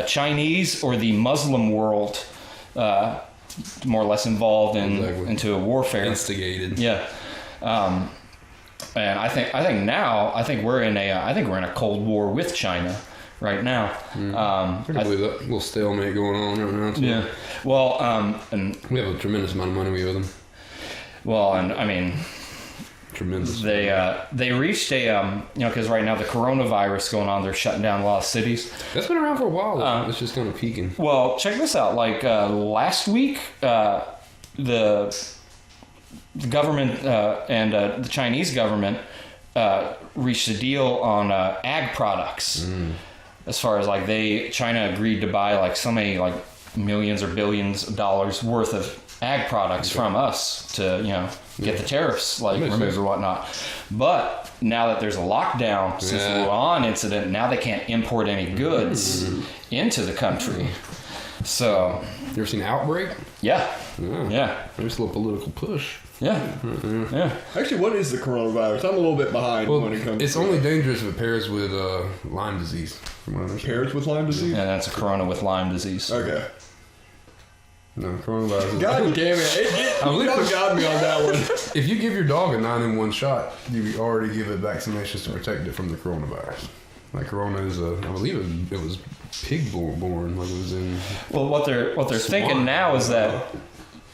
Chinese or the Muslim world more or less involved into a warfare. Instigated. Yeah. And I think we're in a Cold War with China right now. I can believe that little stalemate going on right now too. Yeah. Well, and we have a tremendous amount of money we owe them. Well, and I mean, tremendous. They reached a because right now the coronavirus going on, they're shutting down a lot of cities. That's been around for a while. It's just kind of peaking. Well, check this out. Last week, the government and the Chinese government reached a deal on ag products. As far as China agreed to buy so many millions or billions of dollars worth of ag products from us to get the tariffs removed or whatnot. But now that there's a lockdown since the Wuhan incident, now they can't import any goods into the country. So you ever seen Outbreak? Yeah. There's a little political push. Yeah. Actually, what is the coronavirus? I'm a little bit behind when it comes. It's only dangerous if it pairs with Lyme disease. From what I understand. Pairs with Lyme disease? Yeah, that's a corona with Lyme disease. Okay. No, coronavirus. God damn it! You got me on that one. If you give your dog a 9-in-1 shot, you already give it vaccinations to protect it from the coronavirus. Corona is I believe it was pig born. It was in. Well, what they're thinking now is that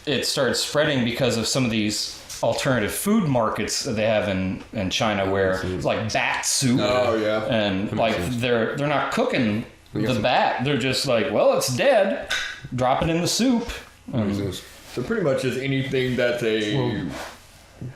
it started spreading because of some of these alternative food markets that they have in China, where it's bat soup. Oh yeah. And they're not cooking the bat. They're just it's dead. Drop it in the soup. So pretty much just anything that's a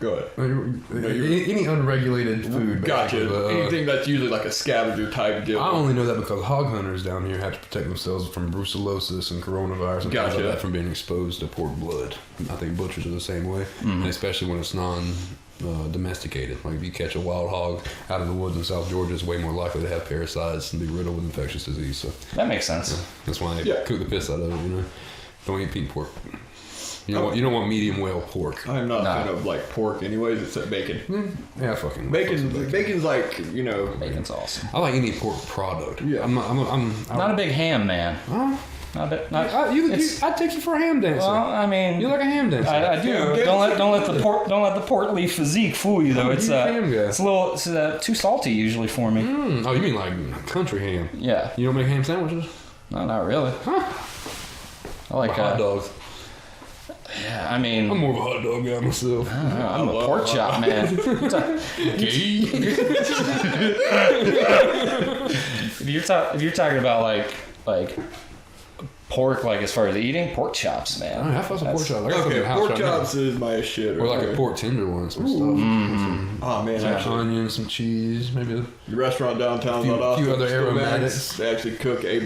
Good. Any unregulated food. Gotcha. Basically. Anything that's usually like a scavenger type deal. I only know that because hog hunters down here have to protect themselves from brucellosis and coronavirus and things like that from being exposed to pork blood. I think butchers are the same way, and especially when it's domesticated. Like if you catch a wild hog out in the woods in South Georgia, it's way more likely to have parasites and be riddled with infectious disease. So that makes sense. That's why they cook the piss out of it. You know, don't eat pink pork. You don't want medium well pork. I'm not a fan of like pork, anyways. Except bacon. Yeah, fucking bacon. Bacon's like Bacon's awesome. I like any pork product. Yeah, I'm not a big ham man. Huh? I'd take you for a ham dancer. Well, I mean, you like a ham dancer. I do. Don't let the portly physique fool you though. It's a little too salty usually for me. Oh, you mean like country ham? Yeah. You don't make ham sandwiches? No, not really. Huh? I like hot dogs. Yeah, I mean, I'm more of a hot dog guy myself. I'm a pork chop man. If you're talking about like pork, like as far as eating, pork chops, man. I fuck some pork chops. Pork chops is my shit. Or like a pork tenderloin, some stuff. Oh man, some onions, some cheese, maybe. The restaurant downtown, a few other aromatics. They actually cook a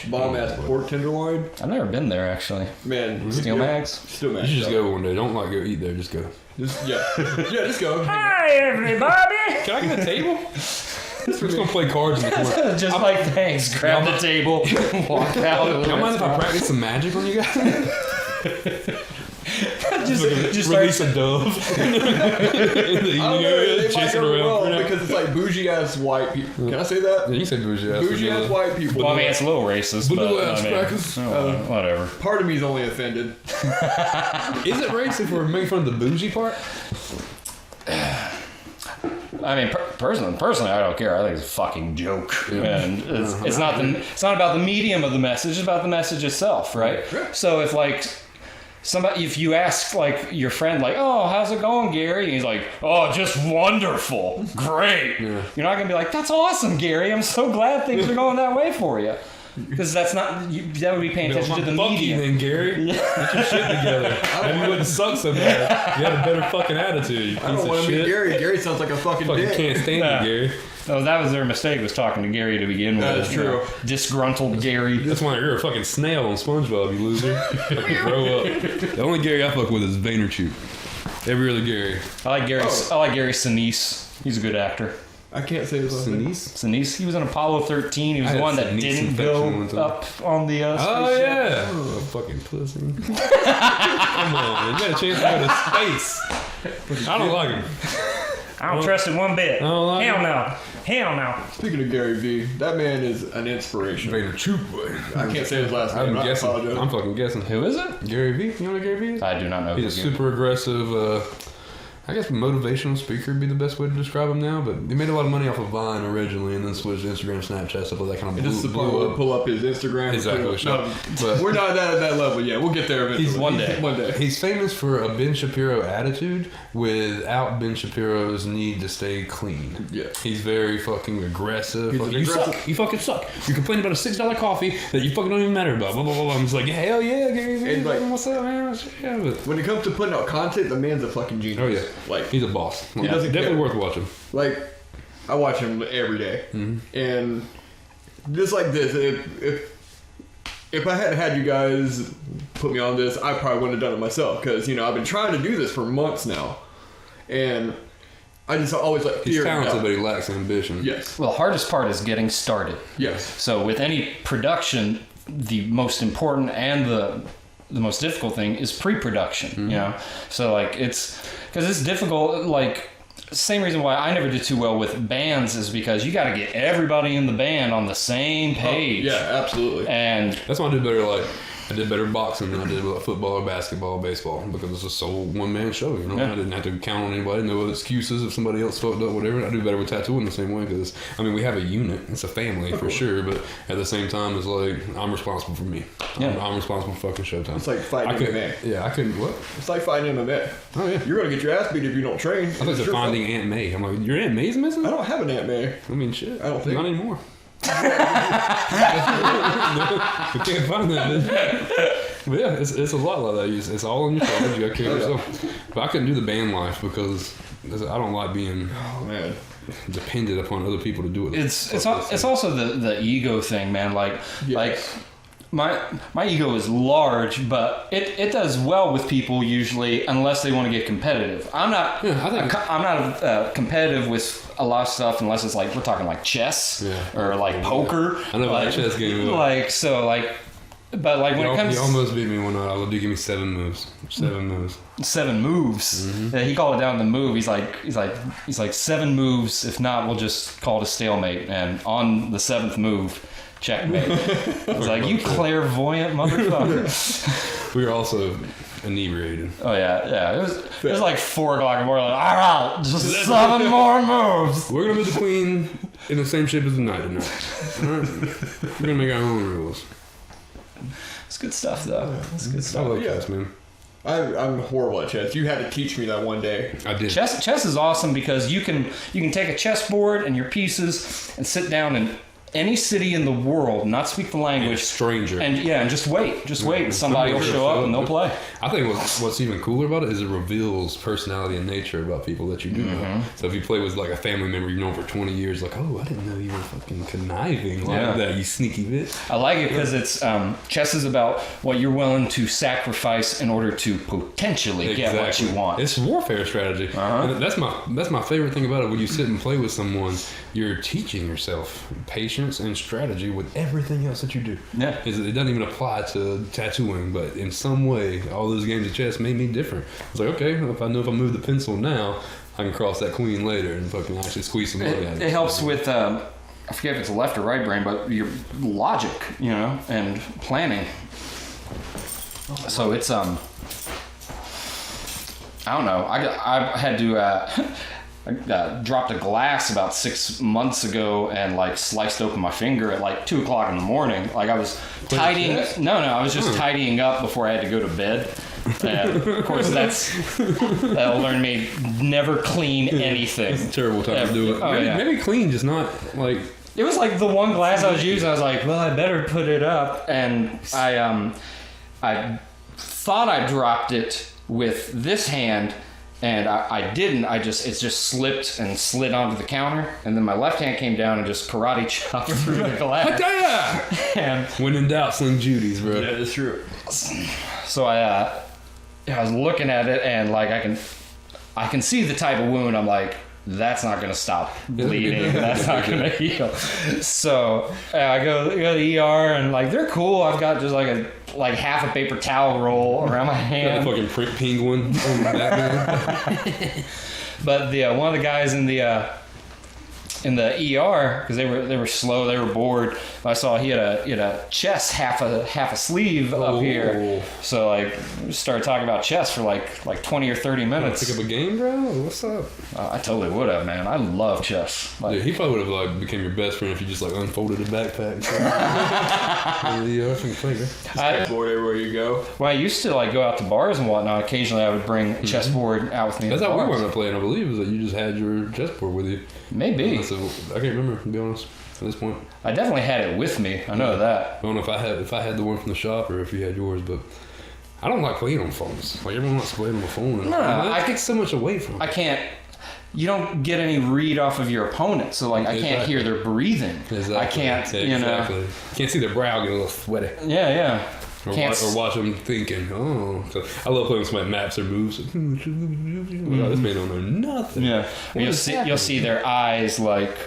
bomb ass pork tenderloin. I've never been there actually. Man, Steel Mags. Steel Mags. You should just go one day. Don't go eat there. Just go. Just go. Hi everybody. Can I get a table? We're just gonna play cards in the corner. Just like thanks. Grab the table, walk out. Don't mind if I practice some magic on you guys? just release a dove in the eating area, chase it around. Because it's like bougie ass white people. Can I say that? Yeah, you say bougie ass. Bougie ass white people. Well, I mean, it's a little racist, but whatever. Part of me is only offended. Is it racist if we're making fun of the bougie part? I mean, personally, I don't care. I think it's a fucking joke, and it's not about the medium of the message. It's about the message itself, right? So if you ask like your friend, like, "Oh, how's it going, Gary?" And he's like, "Oh, just wonderful, great." Yeah. You're not gonna be like, "That's awesome, Gary. I'm so glad things are going that way for you." Because that's not that would be paying attention to the medium. Then, Gary, get your shit together. Maybe you wouldn't suck so bad. You had a better fucking attitude. I don't want to meet Gary. Gary sounds like a fucking dick. Can't stand you, Gary. Oh, that was their mistake, was talking to Gary to begin with. That's true. Disgruntled Gary. That's why you're a fucking snail on SpongeBob, you loser. Fucking grow up. The only Gary I fuck with is Vaynerchuk. Every other Gary. I like Gary Sinise. He's a good actor. I can't say his name. Sinise. He was in Apollo 13. He was the one that didn't go up on the spaceship. Oh, yeah. Oh, fucking pussy. Come on, man. You got a chance to go to space. I don't like him. I don't trust him one bit. Like Hell no. Speaking of Gary V, that man is an inspiration. Vaynerchuk, boy. I can't say his last name. I'm fucking guessing. Who is it? Gary V. You know what Gary V is? I do not know. He's a super aggressive, I guess motivational speaker would be the best way to describe him now, but he made a lot of money off of Vine originally and then switched to Instagram, Snapchat, stuff like that. Kind of this is the part where we'll pull up his Instagram. Exactly. But we're not at that level yet. We'll get there eventually. One day. He's famous for a Ben Shapiro attitude without Ben Shapiro's need to stay clean. Yeah. He's very fucking aggressive. You suck. You fucking suck. You complain about a $6 coffee that you fucking don't even matter about. Blah, blah, blah, blah. I'm just like, hell yeah, Gary. Like, what's up, man? Yeah, but when it comes to putting out content, the man's a fucking genius. Oh, yeah. Like, he's a boss. He doesn't definitely care. worth watching. Like, I watch him every day. And just like this, if I hadn't had you guys put me on this, I probably wouldn't have done it myself. Because, I've been trying to do this for months now. And I just always like he's talented, but he lacks ambition. Yes. Well, the hardest part is getting started. Yes. So with any production, the most important and the most difficult thing is pre-production, So like it's difficult, like same reason why I never did too well with bands is because you got to get everybody in the band on the same page. Oh, yeah, absolutely. And that's why I did better boxing than I did with football or basketball or baseball because it's a sole one-man show, Yeah. I didn't have to count on anybody, no excuses if somebody else fucked up, whatever. I do better with tattooing the same way because, we have a unit. It's a family for sure, but at the same time, it's like, I'm responsible for me. Yeah. I'm responsible for fucking Showtime. It's like fighting MMA. Yeah, I couldn't, what? It's like fighting MMA. Oh, yeah. You're going to get your ass beat if you don't train. I thought it was finding Aunt May. I'm like, your Aunt May's missing? I don't have an Aunt May. I mean, shit. I don't think. Not anymore. We can't find that. But yeah, it's a lot like that. It's all on your shoulders. You got to carry yourself. But I couldn't do the band life because I don't like being dependent upon other people to do it. It's also the ego thing, man. Like my ego is large, but it does well with people usually, unless they want to get competitive. I'm not competitive with a lot of stuff unless it's like we're talking like chess or like poker. I know like, that chess game. But like when it comes, he almost beat me one night. I'll do give me 7 moves. 7 moves. 7 moves. Mm-hmm. Yeah, he called it down the move. He's like 7 moves. If not, we'll just call it a stalemate. And on the 7th move, checkmate. I was like, you clairvoyant motherfucker. We were also inebriated. Oh yeah. It was like 4 o'clock in the morning. Like, all right, just 7 more moves. We're gonna put the queen in the same shape as the knight tonight. All right. We're gonna make our own rules. It's good stuff, though. It's good stuff. I like chess, man. I'm horrible at chess. You had to teach me that one day. I did. Chess is awesome because you can take a chessboard and your pieces and sit down in any city in the world, not speak the language, stranger, and just wait, and somebody will show up and they'll play. I think what's even cooler about it is it reveals personality and nature about people that you do know. So if you play with like a family member you've known for 20 years, like, oh, I didn't know you were fucking conniving like that, you sneaky bitch. I like it because it's chess is about what you're willing to sacrifice in order to potentially get what you want. It's warfare strategy. And that's my favorite thing about it. When you sit and play with someone, you're teaching yourself patience and strategy with everything else that you do. Yeah. It doesn't even apply to tattooing, but in some way, all those games of chess made me different. It's like, okay, if I move the pencil now, I can cross that queen later and fucking actually squeeze some money out of it. It helps with, I forget if it's a left or right brain, but your logic, and planning. So it's, I don't know. I had to, I dropped a glass about 6 months ago and like sliced open my finger at like 2 o'clock in the morning. Like I was tidying. No, I was just tidying up before I had to go to bed. And of course, that'll learn me never clean anything. It's a terrible time to do it. Oh, maybe clean, just not like. It was like the one glass I was using. I was like, well, I better put it up, and I thought I dropped it with this hand. And I didn't. It just slipped and slid onto the counter, and then my left hand came down and just karate chopped through the glass. And when in doubt, sling Judy's, bro. Yeah, that's true. So I was looking at it, and like I can see the type of wound. I'm like, that's not gonna stop bleeding. That's not gonna heal. So I go to the ER, and like they're cool. I've got just like half a paper towel roll around my hand. Fucking print penguin on my back. But the one of the guys in the ER, because they were slow, they were bored. I saw he had a chest half a sleeve up here. So like we started talking about chess for like 20 or 30 minutes. Pick up a game, bro? What's up? I totally would have, man. I love chess. Like, dude, he probably would have like became your best friend if you just like unfolded a backpack. Board everywhere you go. Well, I used to like go out to bars and whatnot. Occasionally, I would bring a chessboard out with me. That's how bars. we wanted to play, and I believe is that you just had your chessboard with you. Maybe. So, I can't remember, to be honest, at this point. I definitely had it with me. I know that. I don't know if I had the one from the shop or if you had yours, but I don't like playing on phones. Like everyone wants to play on the phone. No, I get so much away from it. I can't. You don't get any read off of your opponent, so like I can't hear their breathing. Exactly. I can't. You know. You can't see their brow get a little sweaty. Yeah. Or watch them thinking, so I love playing with somebody maps their moves. Like, this man don't know nothing. Yeah, you'll see their eyes like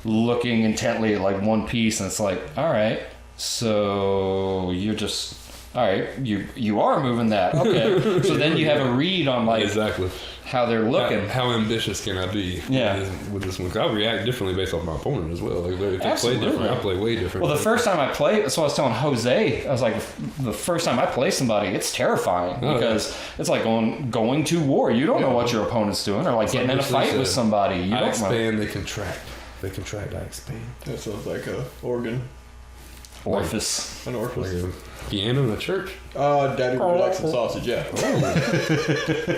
looking intently at like one piece, and it's like, all right, so you're just all right. You are moving that. Okay, so then you have a read on like exactly how they're looking. How ambitious can I be? Yeah. With this one, 'cause I'll react differently based off my opponent as well. Like if they play different, I play way different. Well, the first time I played, that's what I was telling Jose. I was like, the first time I play somebody, it's terrifying because it's like going to war. You don't know what your opponent's doing, or like getting in a fight with somebody. You I don't expand, know. they contract. They contract, I expand. That sounds like a organ. Orifice. An orifice. Like a piano in a church. Daddy would like some sausage, yeah.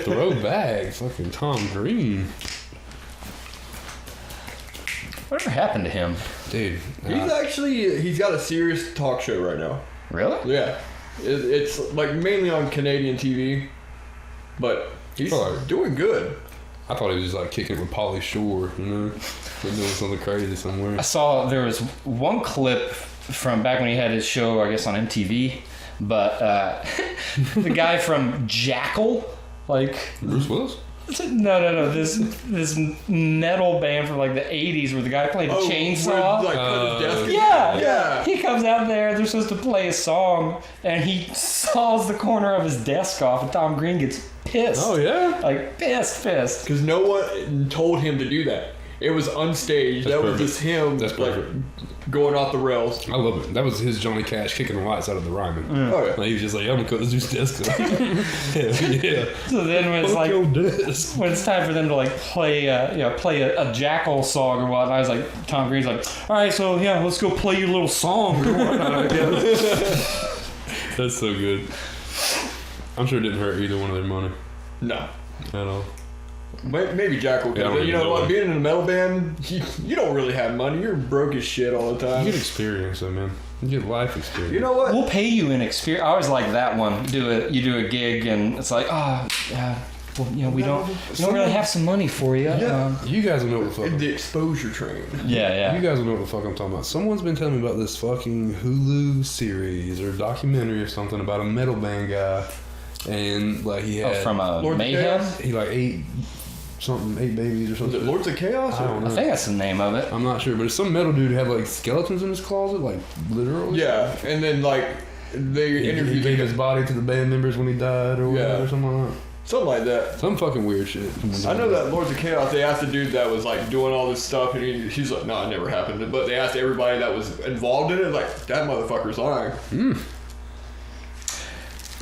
Throwback. Fucking Tom Green. Whatever happened to him? Dude. He's got a serious talk show right now. Really? Yeah. It's like mainly on Canadian TV, but he's doing good. I thought he was just like kicking it with Pauly Shore, you know, or doing something crazy somewhere. I saw there was one clip from back when he had his show, I guess on MTV, but the guy from Jackal, like Bruce Willis? No. This metal band from like the 80s where the guy played a chainsaw. Like, cut his desk. Yeah. He comes out there, they're supposed to play a song, and he saws the corner of his desk off, and Tom Green gets pissed. Oh, yeah? Like, pissed. Because no one told him to do that. It was unstaged. That was just him. That's perfect. Going off the rails. I love it. That was his Johnny Cash kicking the lights out of the rhyming. Oh, yeah. Like, he was just like, I'm going to cut this dude's desk up. yeah. So then when it's like, desk. when it's time for them to like play a Jackal song or whatnot, I was like, Tom Green's like, all right, so yeah, let's go play your little song or whatnot. That's so good. I'm sure it didn't hurt either one of their money No. at all. Maybe Jackal. Yeah, You know what? Being in a metal band, you don't really have money. You're broke as shit all the time. You get experience, though, man. You get life experience. You know what? We'll pay you in experience. I always like that one. You do a gig and it's like, well, we don't really have some money for you. Yeah. You guys will know what the fuck. The exposure train. Yeah. You guys will know what the fuck I'm talking about. Someone's been telling me about this fucking Hulu series or documentary or something about a metal band guy, and like he had from Lord Mayhem. he like ate babies or Was something. it Lords of Chaos? I don't I know. think that's the name of it. I'm not sure, but some metal dude had like skeletons in his closet, like literally. Yeah, and then like they He interviewed gave his body to the band members when he died or whatever, something like that. something like that. Some fucking weird shit. I know that Lords of Chaos, they asked the dude that was like doing all this stuff, and he's like, no, it never happened. But they asked everybody that was involved in it, like, that motherfucker's lying.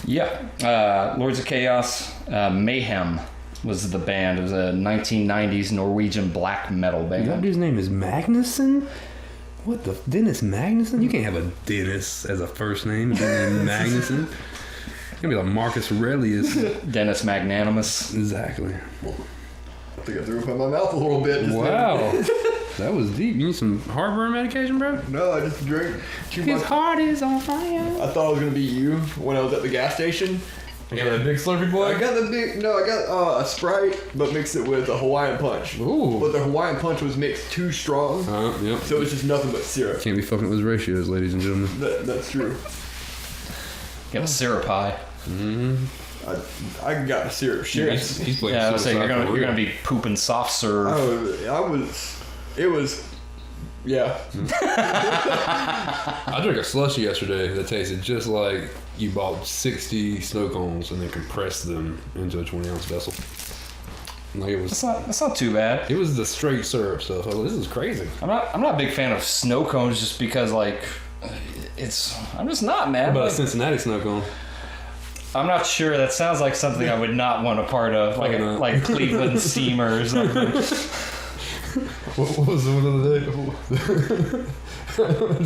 Yeah. Lords of Chaos, Mayhem was the band. It was a 1990s Norwegian black metal band. That dude's name is Magnuson? What the? Dennis Magnuson? You can't have a Dennis as a first name. Magnuson. It's gonna be like Marcus Aurelius. Dennis Magnanimous. Exactly. I think I threw up in my mouth a little bit. Just Wow. That was deep. You need some heartburn medication, bro? No, I just drank too His much. heart is on fire. I thought it was gonna be you when I was at the gas station. You got that big Slurpee boy? I got a Sprite, but mixed it with a Hawaiian Punch. Ooh. But the Hawaiian Punch was mixed too strong, Yep. so it was just nothing but syrup. Can't be fucking with those ratios, ladies and gentlemen. That's true. Got a syrup high. I got a syrup shit. He's playing Yeah, I was saying suicide for you're real. gonna be pooping soft serve. Yeah. I drank a slushy yesterday that tasted just like you bought 60 snow cones and then compressed them into a 20-ounce vessel. Like it was. That's not too bad. It was the straight syrup stuff. I was like, this is crazy. I'm not a big fan of snow cones just because like I'm just not, man. What about Like, a Cincinnati snow cone? I'm not sure. That sounds like something I would not want a part of, Probably not. like Cleveland Steamer or something. What was the one the other day?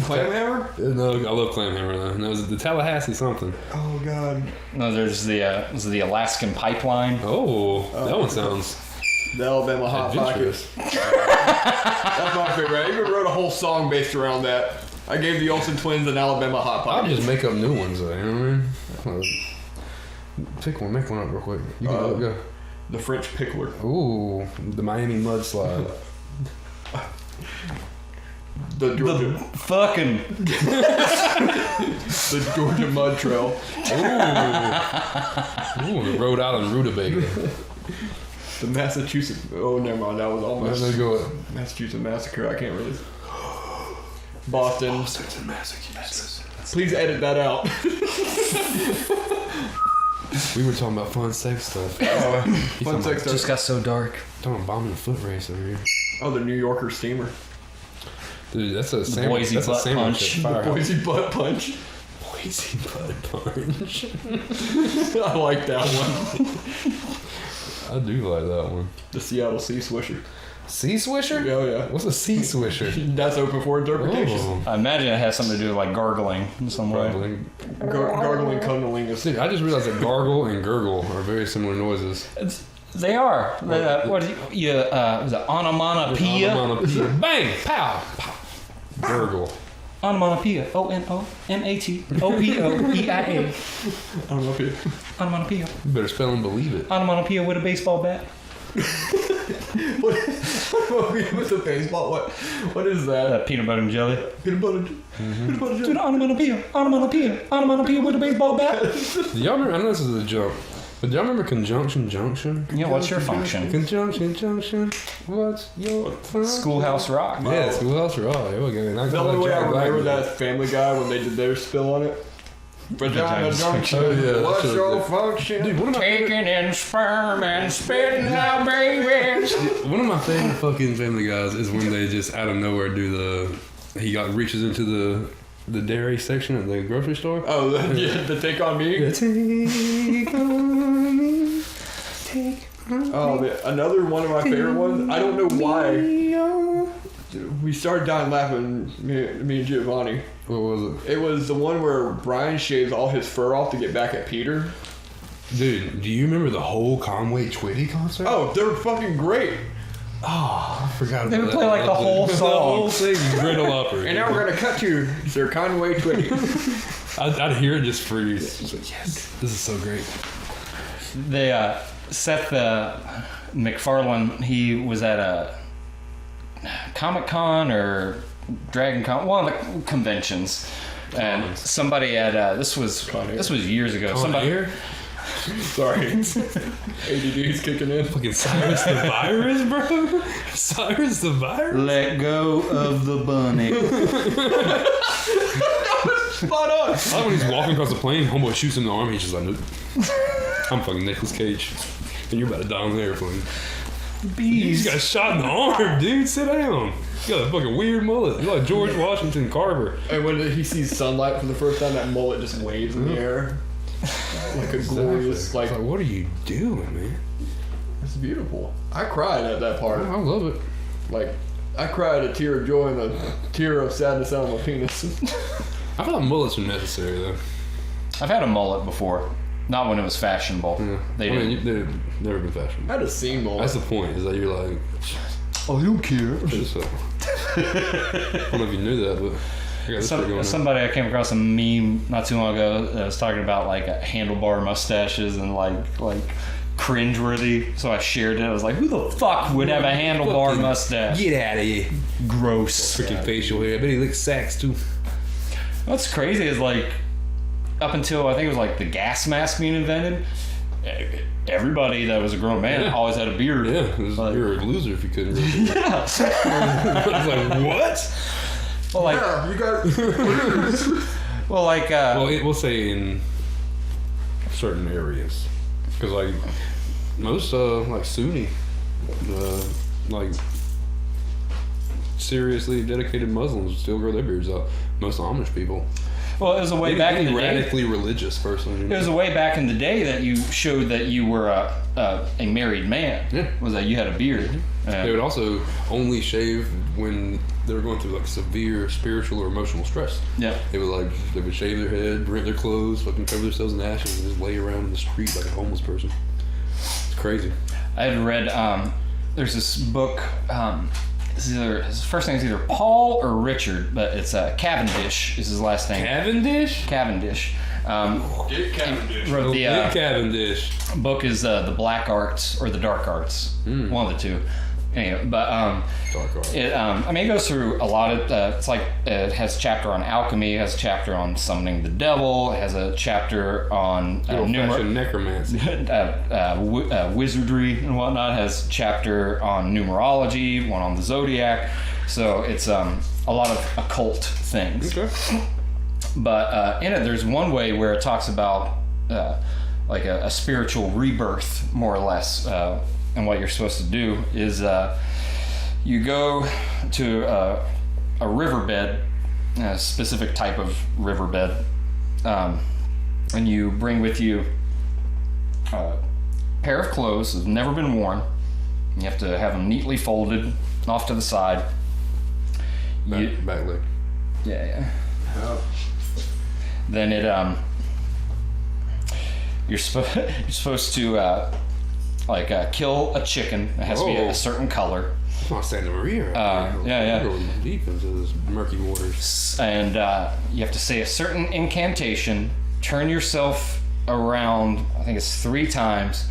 Clam hammer? No, I love clam hammer though. No, it was the Tallahassee something. Oh god. No, there's the Alaskan pipeline. Oh, that one sounds The Alabama Hot Pocket. adventurous. That's my favorite. I even wrote a whole song based around that. I gave the Olsen twins an Alabama Hot I'll Pocket. just make up new ones though, you know what I mean? Pick one, make one up real quick. You can go. The French Pickler. Ooh, the Miami mudslide. The Georgia, Fucking the Georgia Mud Trail. Ooh, the Rhode Island rutabaga. The Massachusetts. Oh, never mind. That was Let's almost go with Massachusetts Massacre. I can't really. Boston. Boston's in Massachusetts. Please edit that out. We were talking about fun sex stuff. Fun sex stuff. just got so dark. Talking about bombing a foot race over here. Oh, the New Yorker steamer. Dude, that's a sandwich. Boise That's a butt sandwich punch. at Firehouse. Boise butt punch. Boise butt punch. I like that one. I do like that one. The Seattle Sea Swisher. Sea swisher? Oh yeah. What's a sea swisher? That's open for interpretation. Oh, I imagine it has something to do with like gargling in some way. probably. Gargling cunnilingus. Dude, I just realized that gargle and gurgle are very similar noises. They are. What was it, onomatopoeia? Onomatopoeia. Bang! Pow! Pow! Gurgle. Onomatopoeia. Onomatopoeia. Onomatopoeia. Onomatopoeia. You better spell and believe it. Onomatopoeia with a baseball bat. What with the baseball? What is that? Peanut butter and jelly. Peanut butter. Peanut butter jelly. Dude, onomatopoeia with a baseball bat. Do y'all remember? I know this is a joke, but do y'all remember conjunction junction? Yeah, what's your function? Conjunction junction. What's your function? Schoolhouse Rock. Yeah, Schoolhouse Rock. There we go. The only way I remember that Family Guy when they did their spill on it. Vagina junction. Oh, yeah, What's that's your good. function? Dude, one of my Taking in sperm and spitting out babies. One of my favorite fucking Family Guys is when they just out of nowhere do the. He reaches into the dairy section at the grocery store. Oh, the Take On Me? Take on me. Take on me. Oh, another one of my favorite ones. I don't know why. We started dying laughing, me and Giovanni. What was it? It was the one where Brian shaves all his fur off to get back at Peter. Dude, do you remember the whole Conway Twitty concert? Oh, they're fucking great. Oh, I forgot about They that. would play like the whole The song. whole thing, Griddle Upper. And now we're going to cut to Sir Conway Twitty. I'd hear it just freeze. Like, yes, this is so great. They Seth MacFarlane. He was at a Comic Con or Dragon Con, one of the conventions, and somebody had this was years ago. Somebody here. Sorry. ADD's kicking in. Fucking Cyrus the Virus, bro. Cyrus the Virus. let go of the bunny. Spot on. I like when he's walking across the plane, homeboy shoots him in the arm, he's just like, nope. I'm fucking Nicolas Cage. And you're about to die on the airplane. You Bees. got shot in the arm, dude. Sit down. You got a fucking weird mullet. You're like George Washington Carver. And when he sees sunlight for the first time, that mullet just waves in the air. Like a glorious, It's like, like, what are you doing, man? it's beautiful. I cried at that part. I love it. Like, I cried a tear of joy and a tear of sadness out of my penis. I thought mullets were necessary, though. I've had a mullet before, not when it was fashionable. Yeah. They I didn't. mean, they've never been fashionable. I had a scene mullet. That's the point, is that you're like, Oh, you don't care. just, I don't know if you knew that, but I got this shit going on. Somebody I came across a meme not too long ago that was talking about like handlebar mustaches and like cringeworthy. So I shared it. I was like, who the fuck would have a handlebar Fucking mustache? Get out of here. Gross. Freaking facial hair. I bet he licks sacks, too. What's crazy is like up until I think it was like the gas mask being invented, everybody that was a grown man always had a beard. Yeah, Like- you're a loser if you couldn't. Really Yeah. I was like, what? Well, like, Yeah, you got. well, like, Well, we'll say in certain areas, because like most like Sunni, like seriously dedicated Muslims still grow their beards out. Most Amish people. well, it was a way back in the day. radically religious person. It was a way back in the day that you showed that you were a married man. Yeah. Was that you had a beard? They would also only shave when they were going through like severe spiritual or emotional stress. Yeah. They would shave their head, rent their clothes, fucking cover themselves in ashes, and just lay around in the street like a homeless person. It's crazy. I had read. There's this book. His first name is either Paul or Richard, but it's Cavendish is his last name. Cavendish? Cavendish. Dick Cavendish. Wrote the Cavendish. book is the Black Arts or the Dark Arts, one of the two. Anyway, but Dark art. it goes through a lot of. It's like it has a chapter on alchemy, it has a chapter on summoning the devil, it has a chapter on Old-fashioned necromancy. wizardry and whatnot. It has a chapter on numerology, one on the zodiac. So it's a lot of occult things. Okay. But in it, there's one way where it talks about like a spiritual rebirth, more or less. And what you're supposed to do is you go to a riverbed, a specific type of riverbed, and you bring with you a pair of clothes that have never been worn. You have to have them neatly folded off to the side. Back leg. Yeah. Oh. Then you're supposed to kill a chicken. It has to be a certain color. I'm on Santa Maria. Yeah. We're going deep into this murky waters. And you have to say a certain incantation, turn yourself around, I think it's 3 times,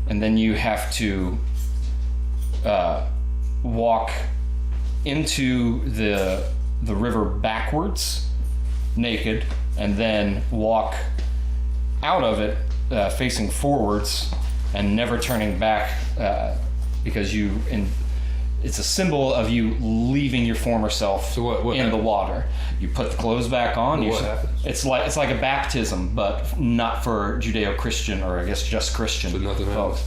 and then you have to walk into the river backwards, naked, and then walk out of it facing forwards and never turning back, because it's a symbol of you leaving your former self what in happens? the water. You put the clothes back on. What happens? It's like a baptism, but not for Judeo-Christian, or I guess just Christian. So nothing folks.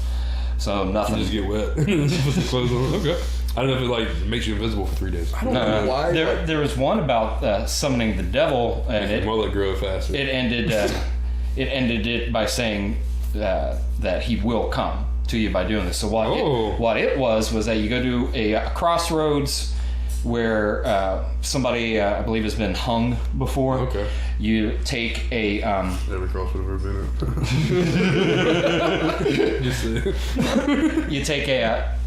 So nothing. You just get wet. Just put the clothes on. Okay. I don't know if it like makes you invisible for 3 days. I don't know why. There was one about summoning the devil, and Your mullet grow faster. it ended it by saying that he will come to you by doing this. So what it was that you go to a crossroads where somebody I believe has been hung before. Okay. You take a Every cross would have ever been in. Just you take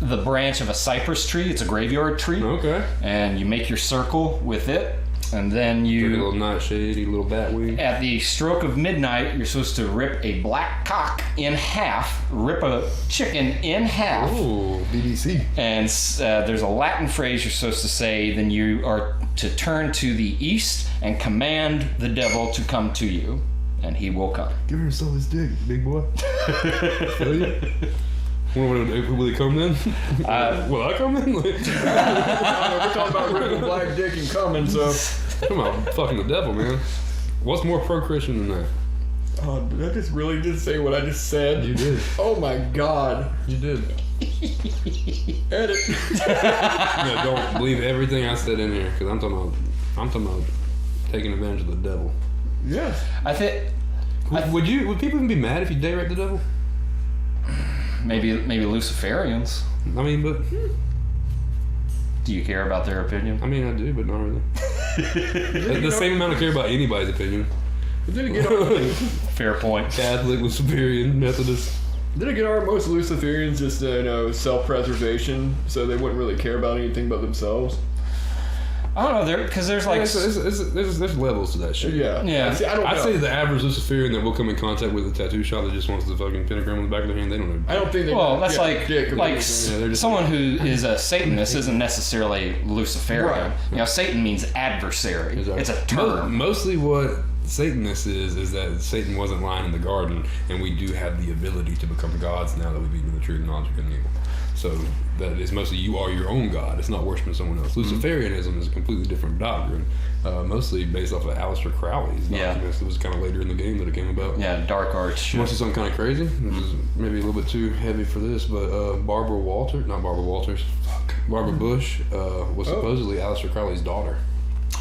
the branch of a cypress tree. It's a graveyard tree. okay. And you make your circle with it, and then Dirty you. little nightshade, eat a little bat wing. At the stroke of midnight, you're supposed to rip a black cock in half, rip a chicken in half, Oh, BBC. and there's a Latin phrase you're supposed to say. Then you are to turn to the east and command the devil to come to you, and he will come. Give yourself his dick, big boy. Feel you? Will he come then? Will I come in? We're talking about ripping black dick and coming, so. Come on, fucking the devil, man. What's more pro-Christian than that? Oh, did I just really just say what I just said? You did. Oh my God. You did. Edit. No, don't believe everything I said in here, because I'm talking about taking advantage of the devil. Yes. I think Would people even be mad if you date rape the devil? maybe Luciferians. I mean, but Do you care about their opinion? I mean, I do, but not really. The same amount I care about anybody's opinion. But then again, Fair point. Catholic, Luciferian, Methodist. aren't most Luciferians just self-preservation, so they wouldn't really care about anything but themselves? I don't know, because there's like There's levels to that shit. Yeah. See, I don't know. I'd say the average Luciferian that will come in contact with a tattoo shop that just wants the fucking pentagram on the back of their hand, they don't know. I don't think they. Well, that's yeah, they're just- they're just- someone who is a Satanist isn't necessarily Luciferian. Right. Satan means adversary. Exactly. It's a term. Mostly what Satanist is that Satan wasn't lying in the garden, and we do have the ability to become gods now that we've eaten the tree of knowledge of good and evil. So that is mostly you are your own god. It's not worshiping someone else. Luciferianism is a completely different doctrine, mostly based off of Aleister Crowley's documents. It was kind of later in the game that it came about. Yeah, dark arts. You want to see something kind of crazy, which is maybe a little bit too heavy for this, but Barbara Bush was supposedly Aleister Crowley's daughter.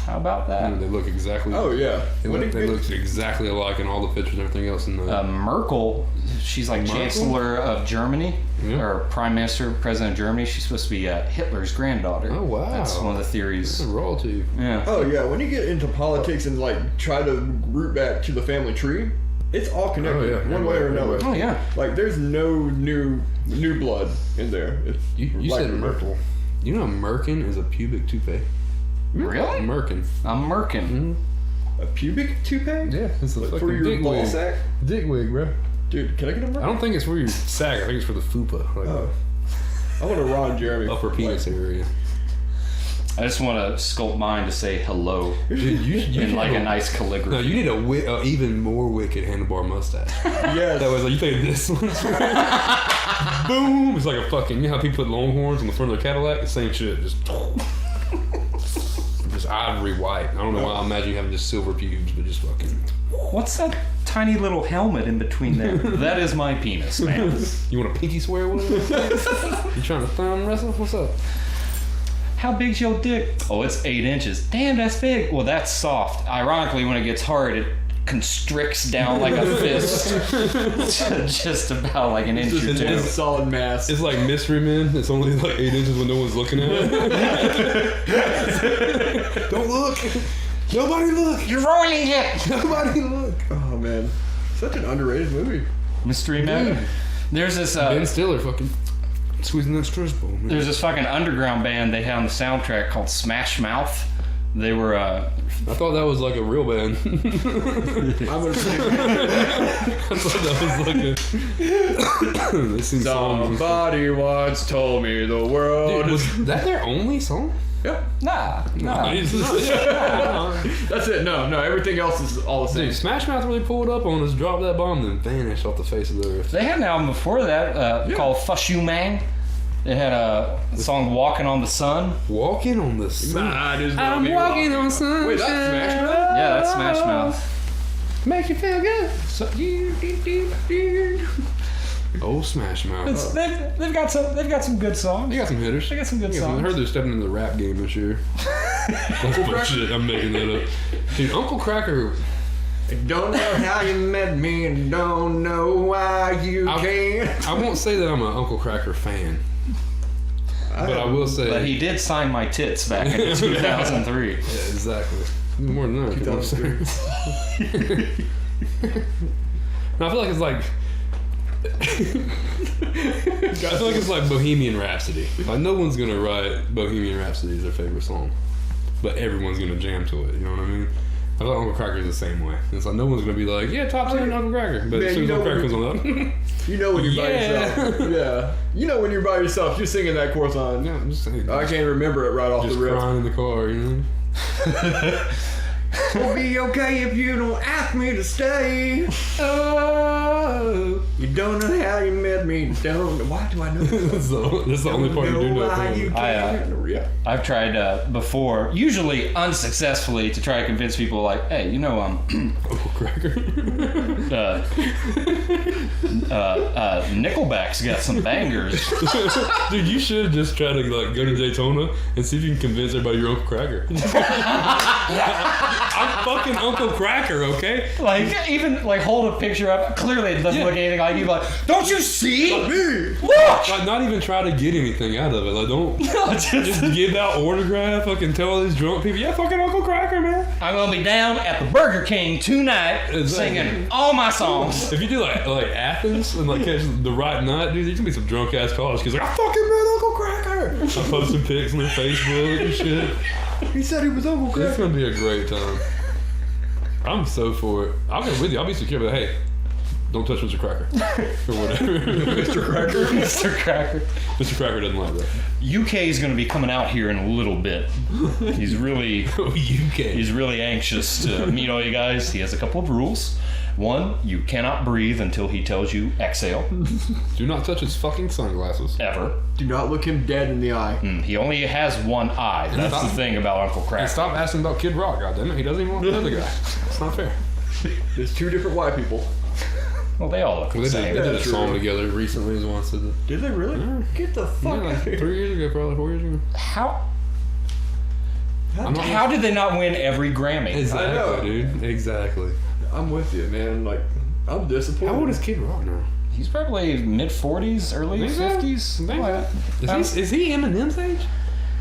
How about that? And they look exactly. Oh yeah. They look exactly alike in all the pictures and everything else. In the Merkel, she's like Chancellor of Germany, or Prime Minister, President of Germany. She's supposed to be Hitler's granddaughter. Oh wow. That's one of the theories. That's royalty. Yeah. Oh yeah. When you get into politics and like try to root back to the family tree, it's all connected Oh, yeah. one way or another. Oh yeah. Like there's no new blood in there. You said Merkel. You know, Merkin is a pubic toupee. Really? Merkin. I'm Merkin. A pubic toupee? Yeah, it's a fucking For your dick ball wig. sack? Dick wig, bro. Dude, can I get a I don't think it's for your sack. I think it's for the fupa, like Oh. I want a Ron Jeremy. upper penis area. I just want to sculpt mine to say hello Dude, you in like need a nice calligraphy. No, you need a even more wicked handlebar mustache. Yes. That was like, you think this one? Boom! It's like a fucking, you know how people put longhorns on the front of their Cadillac? The same shit, just ivory white. I don't know why I imagine you having just silver pubes, but just fucking. What's that tiny little helmet in between there? That is my penis, man. You want a pinky swear with it? You trying to thumb wrestle? What's up? How big's your dick? Oh, it's 8 inches. Damn, that's big. Well, that's soft. Ironically, when it gets hard, it constricts down like a fist to just about like an inch or It's two. solid mass. It's like Mystery Men. It's only like 8 inches when no one's looking at it. Don't look. Nobody look. You're ruining it. Nobody look. Oh man, such an underrated movie. Mystery Man. There's this. Ben Stiller fucking. Squeezing that stress ball. Man. There's this fucking underground band they had on the soundtrack called Smash Mouth. They were I thought that was like a real band. I'm gonna say I thought that was like a. They sing songs. somebody once told me the world Dude, is. was that their only song? Yep. nah. That's it. No, everything else is all the same. Dude, Smash Mouth really pulled up on us, dropped that bomb, then vanished off the face of the earth. They had an album before that called Fuss You Man. They had a song Walking on the Sun. Walking on the sun. I'm walking on sun. Wait, that's Smash Mouth? Yeah, that's Smash Mouth. Make you feel good. So, Oh, Smash Mouth. they've got some good songs. They got some hitters. They got some good I songs. heard they're stepping into the rap game this year. That's bullshit. I'm making that up. Dude, Uncle Cracker. Don't know how you met me and don't know why you came. I won't say that I'm an Uncle Cracker fan. But I will say. But he did sign my tits back in 2003. Yeah, exactly. More than that. 2003. No, I feel like it's like. I feel like it's like Bohemian Rhapsody. Like no one's gonna write Bohemian Rhapsody as their favorite song, but everyone's gonna jam to it. You know what I mean? I feel like Uncle Cracker's the same way. It's like no one's gonna be like, yeah, top 10 Uncle Cracker, but Man, as soon as Uncle Cracker comes on, You know when you're by yourself. Yeah. You know when you're by yourself, you're singing that chorus on. yeah, I'm just saying. I can't remember it right off Just the rip. crying in the car, you know. It'll be okay if you don't ask me to stay. Oh, You don't know how you met me. Don't. Why do I know this? that's the only part you do know. Yeah. I've tried before, usually unsuccessfully, to try to convince people like, hey, you know, Uncle Cracker. Nickelback's got some bangers. Dude, you should just try to like go to Daytona and see if you can convince everybody you're Uncle Cracker. I'm fucking Uncle Cracker, okay? Like, even like hold a picture up. Clearly, it doesn't look anything like you. Like, don't you see? Me. Look! Like, not even try to get anything out of it. Like, don't just give out autograph. Fucking tell all these drunk people, yeah, fucking Uncle Cracker, man. I'm gonna be down at the Burger King tonight, Exactly. singing all my songs. If you do like Athens and like catch the right night, dude, there's gonna be some drunk ass college kids like, I fucking met Uncle Cracker. I post some pics on their Facebook and shit. He said he was Uncle It's Cracker. gonna be a great time. I'm so for it. I'll go with you. I'll be secure, but hey, don't touch Mr. Cracker. Or whatever. Mr. Cracker. Mr. Cracker. Mr. Cracker doesn't like that. UK is going to be coming out here in a little bit. He's really UK. anxious to meet all you guys. He has a couple of rules. One, you cannot breathe until he tells you exhale. Do not touch his fucking sunglasses. Ever. Do not look him dead in the eye. He only has one eye. That's the thing about Uncle And Cracker. stop asking about Kid Rock, goddammit. He doesn't even want the other guy. It's not fair. There's two different white people. Well, they all look the They same. did a true. song together recently as one said that. Did they really? Yeah. Get the fuck Yeah, out like of here. 3 years ago, probably 4 years ago. How did they not win every Grammy? Exactly, I know. dude. Exactly. I'm with you, man. Like, I'm disappointed. How old is Kid Rock now? He's probably mid 40s, early Think so? 50s. Think Like so? that. Is he Eminem's age?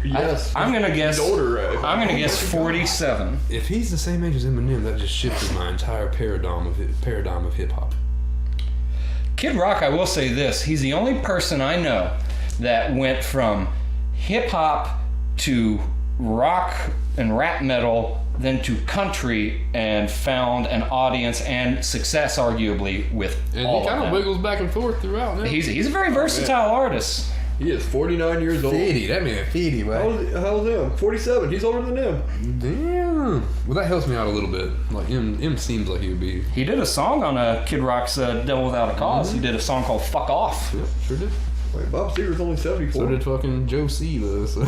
Yes. I'm gonna guess. He's older. I'm gonna guess 47. If he's the same age as Eminem, that just shifted my entire paradigm of hip hop. Kid Rock, I will say this: he's the only person I know that went from hip hop to rock and rap metal, then to country, and found an audience and success, arguably, with And all he kind of of them. wiggles back and forth throughout. Man. He's a very versatile artist. He is 49 years old. 50. That man 50, How right? old is him? 47. He's older than him. Damn. Well, that helps me out a little bit. Like, M seems like he would be. He did a song on Kid Rock's Devil Without a Cause. He did a song called Fuck Off. Yep, sure did. Wait, Bob Seger's only 74. So did fucking Joe C. though. So.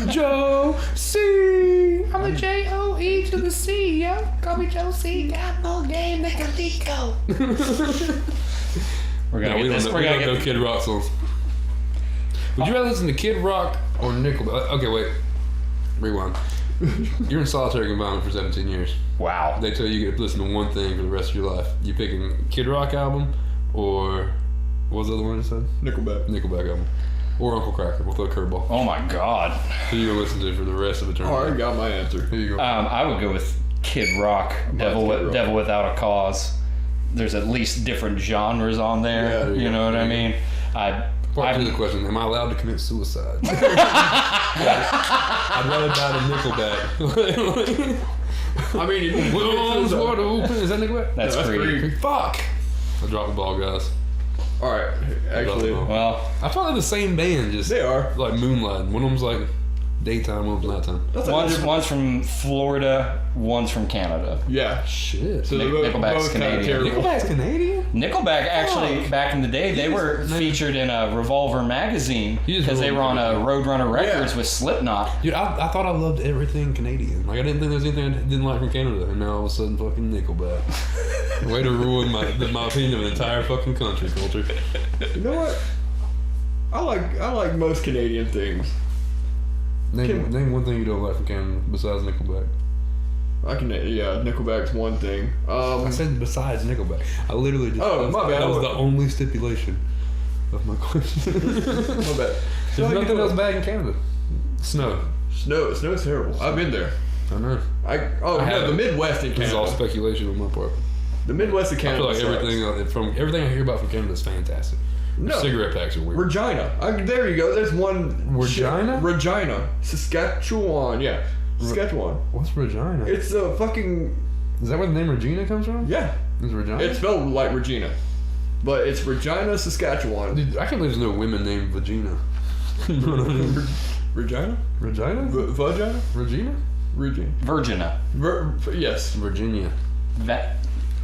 Joe C. I'm a J-O-E to the C, yo. Call me Joe C. Got no game, make a Lico. We're gonna No, we get this. don't We're know gonna get. Kid Rock songs. Would you rather listen to Kid Rock or Nickelback? Okay, wait. Rewind. You're in solitary confinement for 17 years. Wow. They tell you get to listen to one thing for the rest of your life. You picking Kid Rock album or what was the other one you said? Nickelback. Nickelback album. Or Uncle Cracker. We'll throw a curveball. Oh my God. Who you gonna listen to for the rest of eternity? I already got my answer. Who you go? I would go with Kid Rock, Devil Without a Cause. There's at least different genres on there. Yeah, there you you go. know what I There you mean? Part two of the question: am I allowed to commit suicide? I'd rather die than Nickelback. I mean, if you Wounds wide open. Is that Nickelback? That's Creed. Creed. Fuck! I dropped the ball, guys. All right, actually, Well, I thought they're the same band, just they are. like moonlighting. One of them's like daytime, one of them's nighttime. That's like one's from Florida, one's from Canada. yeah. Shit. So they're both Nickelback's kind of Canadian. terrible. Nickelback's Canadian? Nickelback actually, back in the day, they were featured in a Revolver magazine because they were on a Roadrunner Records with Slipknot. Dude, I thought I loved everything Canadian. Like, I didn't think there was anything I didn't like from Canada, and now all of a sudden, fucking Nickelback. Way to ruin my opinion of an entire fucking country, Colter. You know what? I like most Canadian things. Name one thing you don't like from Canada besides Nickelback. Nickelback's one thing. I said besides Nickelback. I literally just. Oh, my bad. That was the only stipulation of my question. My bad. There's nothing else bad in Canada. Snow. Snow's terrible. I've been there. I know. The Midwest in This is all Canada. speculation on my part. The Midwest in I Canada. feel like sucks. everything I hear about from Canada is fantastic. No. Cigarette packs are weird. Regina. There you go. There's one. Regina? Regina. Saskatchewan. Yeah. Saskatchewan. What's Regina? It's a fucking. Is that where the name Regina comes from? Yeah. Is Regina? It's spelled like Regina. But it's Regina, Saskatchewan. Dude, I can't believe there's no women named Vagina. You know what I mean? Regina? Regina? Vagina? Regina? Regina. Virginia. Yes. Virginia.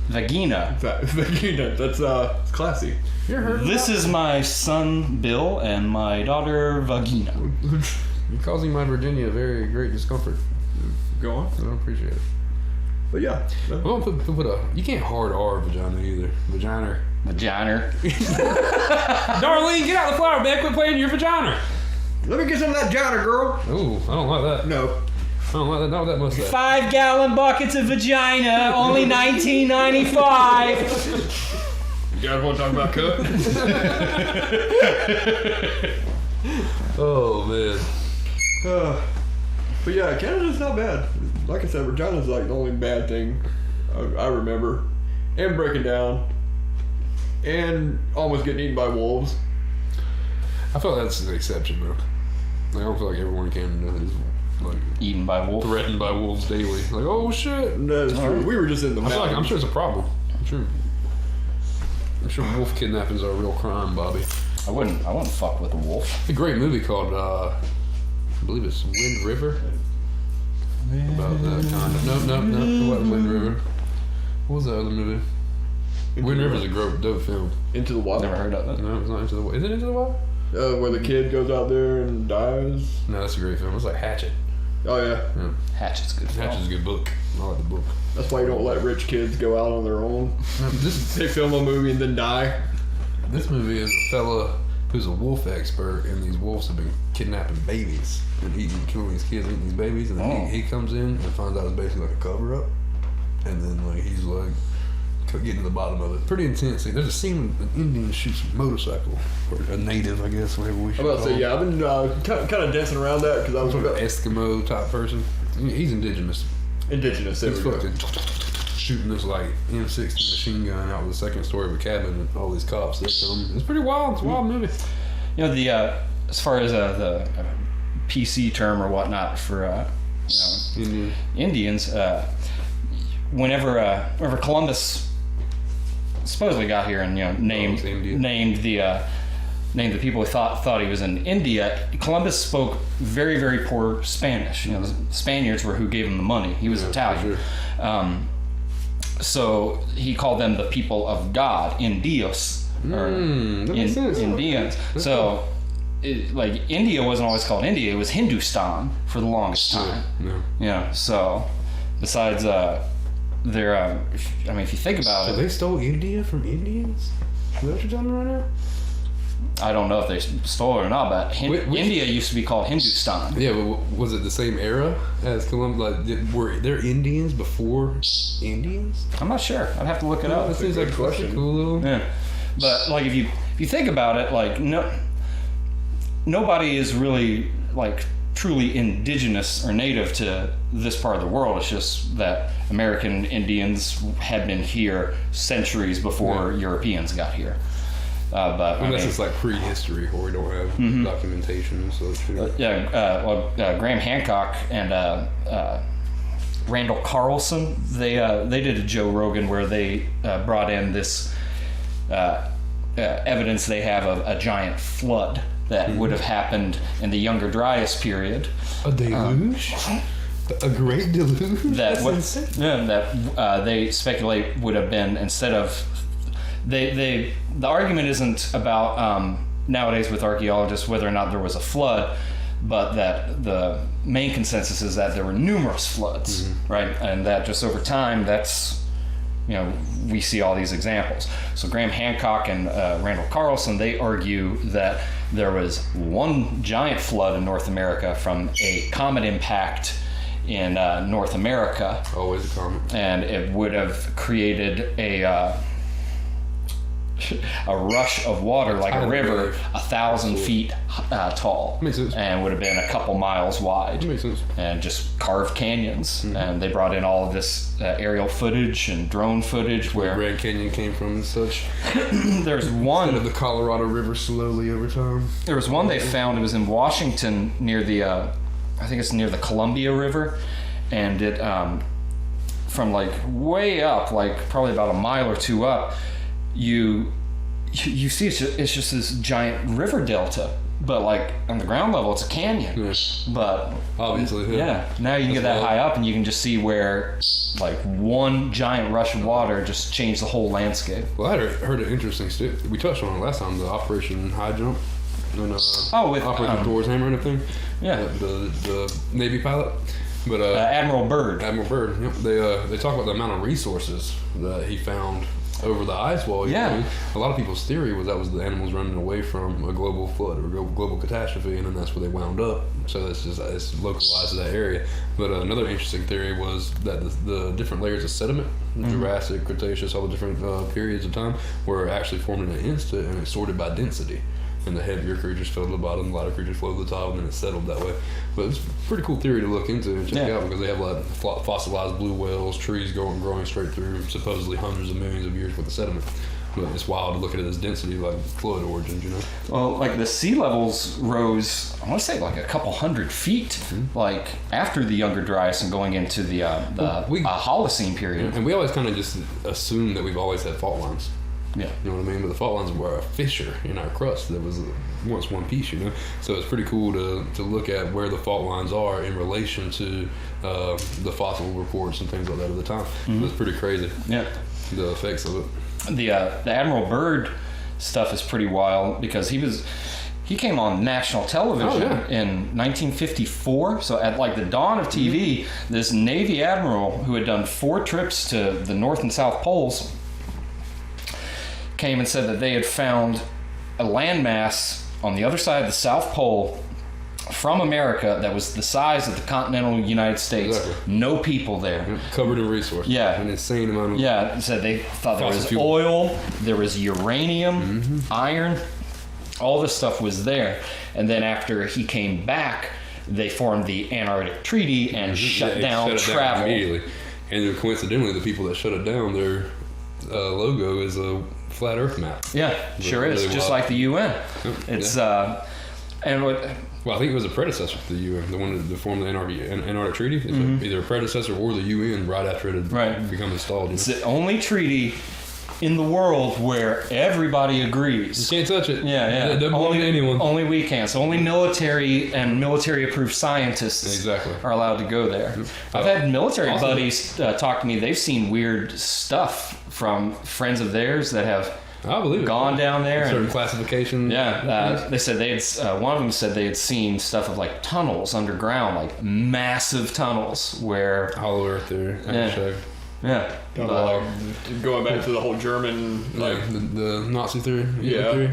Vagina. Vagina. That's it's classy. You ever heard of This is my son Bill and my daughter Vagina. You're causing my Virginia very great discomfort. Go on. I don't appreciate it. But yeah. Well, don't put a. You can't hard R vagina either. Vagina. Vagina. Darlene, get out of the flower bed. Quit playing your vagina. Let me get some of that Jana, girl. Ooh, I don't like that. No. I don't like that. Not that mustache. 5-gallon buckets of vagina, only $19.95. You guys want to talk about cook? Oh man. But yeah, Canada's not bad. Like I said, Regina's like the only bad thing I remember. And breaking down. And almost getting eaten by wolves. I feel like that's an exception though. Like, I don't feel like everyone in Canada is like Eaten by wolf. threatened by wolves daily. Like, oh shit. That's true. We were just in the I feel like, I'm mountains. sure it's a problem. I'm sure wolf kidnappings are a real crime, Bobby. I wouldn't fuck with a wolf. A great movie called I believe it's Wind River. About that kind of. No, it wasn't Wind River. What was that other movie? Wind River's a dope film. Into the wild. Never heard of it. No, it's not Into the Wild. Is it Into the Wild? Where the kid goes out there and dies. No, that's a great film. It's like Hatchet. Oh yeah. Hatchet's good film. Hatchet's a good book. I like the book. That's why you don't let rich kids go out on their own. This They film a movie and then die. movie is a fella who's a wolf expert, and these wolves have been kidnapping babies and killing these kids, eating these babies, and then he comes in and finds out it's basically like a cover up, and then like he's like getting to the bottom of it. Pretty intense. There's a scene when an Indian shoots a motorcycle, or a native, I guess, whatever we should I'm about to call say, him. yeah, I've been kind of dancing around that because I was Some sort of Eskimo type person. He's indigenous. indigenous. There He's we go. fucking shooting this like M60 machine gun out of the second story of a cabin, and all these cops they come. It's pretty wild. It's a wild movie. You know, the as far as the PC term or whatnot for Indian. Indians, whenever Columbus supposedly got here and named the people who thought he was in India, Columbus spoke very, very poor Spanish. The Spaniards were who gave him the money. He was Italian. Sure. So he called them the people of God, Indios, or that makes sense. Indians. So, India wasn't always called India; it was Hindustan for the longest time. Yeah. So, besides, if you think about So it, they stole India from Indians? Is that what you're telling me right now? I don't know if they stole it or not, but Which- India used to be called Hindustan. Yeah, but was it the same era as Columbus? Like, were there Indians before Indians? I'm not sure. I'd have to look it up. That seems good like a question. cool little. Yeah, but if you think about it, nobody is really truly indigenous or native to this part of the world. It's just that American Indians had been here centuries before Europeans got here. But Unless it's like prehistory where we don't have documentation and such. Graham Hancock and Randall Carlson, they did a Joe Rogan where they brought in this evidence they have of a giant flood that would have happened in the Younger Dryas period. A deluge? A great deluge? That they speculate would have been, instead of the argument isn't about nowadays with archaeologists whether or not there was a flood, but that the main consensus is that there were numerous floods, right? And that just over time, that's, we see all these examples. So Graham Hancock and Randall Carlson, they argue that there was one giant flood in North America from a comet impact in North America. Always a comet. And it would have created a rush of water, like a river, 1,000 feet tall. Makes sense. And would have been a couple miles wide. Makes sense. And just carved canyons. And they brought in all of this aerial footage and drone footage where Grand Canyon came from and such. There's one Instead of the Colorado River slowly over time. There was one they found. It was in Washington near the I think it's near the Columbia River, and it from like way up, like probably about a mile or two up, you see it's just this giant river delta, but like on the ground level it's a canyon. Yes. But Obviously, now you can get that high up and you can just see where like one giant rush of water just changed the whole landscape. Well, I heard an interesting we touched on it last time, the Operation High Jump. And, with Operation Thor's Hammer and everything. Yeah. The Navy pilot. But Admiral Byrd. Admiral Byrd. Yep. They talk about the amount of resources that he found over the ice wall. Yeah. A lot of people's theory was that was the animals running away from a global flood or global catastrophe, and then that's where they wound up. So it's localized to that area. But another interesting theory was that the different layers of sediment, Jurassic, Cretaceous, all the different periods of time, were actually formed in an instant, and it's sorted by density. And the heavier creatures fell to the bottom, the lighter creatures fell to the top, and then it settled that way. But it's a pretty cool theory to look into and check out, because they have like fossilized blue whales, trees growing straight through supposedly hundreds of millions of years worth of sediment. But it's wild to look at it as density, like flood origins, Well, like the sea levels rose, I want to say like a couple 100 feet, like after the Younger Dryas and going into the Holocene period. And we always kind of just assume that we've always had fault lines. Yeah. You know what I mean? But the fault lines were a fissure in our crust that was once one piece, So it's pretty cool to look at where the fault lines are in relation to the fossil reports and things like that at the time. It's pretty crazy. Yeah. The effects of it. The Admiral Byrd stuff is pretty wild because he came on national television in 1954. So at like the dawn of TV, this Navy admiral who had done 4 trips to the North and South Poles came and said that they had found a landmass on the other side of the South Pole from America that was the size of the continental United States. Exactly. No people there. Covered in resources. Yeah. An insane amount of... Yeah, said they thought there was fuel. oil, there was uranium, iron, all this stuff was there. And then after he came back, they formed the Antarctic Treaty and shut down travel. Immediately. And then coincidentally, the people that shut it down, their logo is a flat Earth map. Yeah, sure is. Really just wild. like the UN. It's and what. Well, I think it was a predecessor to the UN, the one that formed the Antarctic Treaty. It's either a predecessor or the UN right after it had become installed. It's the only treaty in the world where everybody agrees. You can't touch it. Yeah. It doesn't belong to anyone. Only we can. So only military and military-approved scientists are allowed to go there. I've had military buddies talk to me. They've seen weird stuff from friends of theirs that have gone down there. Certain classification. Yeah. They said they had. One of them said they had seen stuff of like tunnels underground, like massive tunnels where Hollow Earth there. Yeah. Going back to the whole German, like the Nazi theory. Yeah.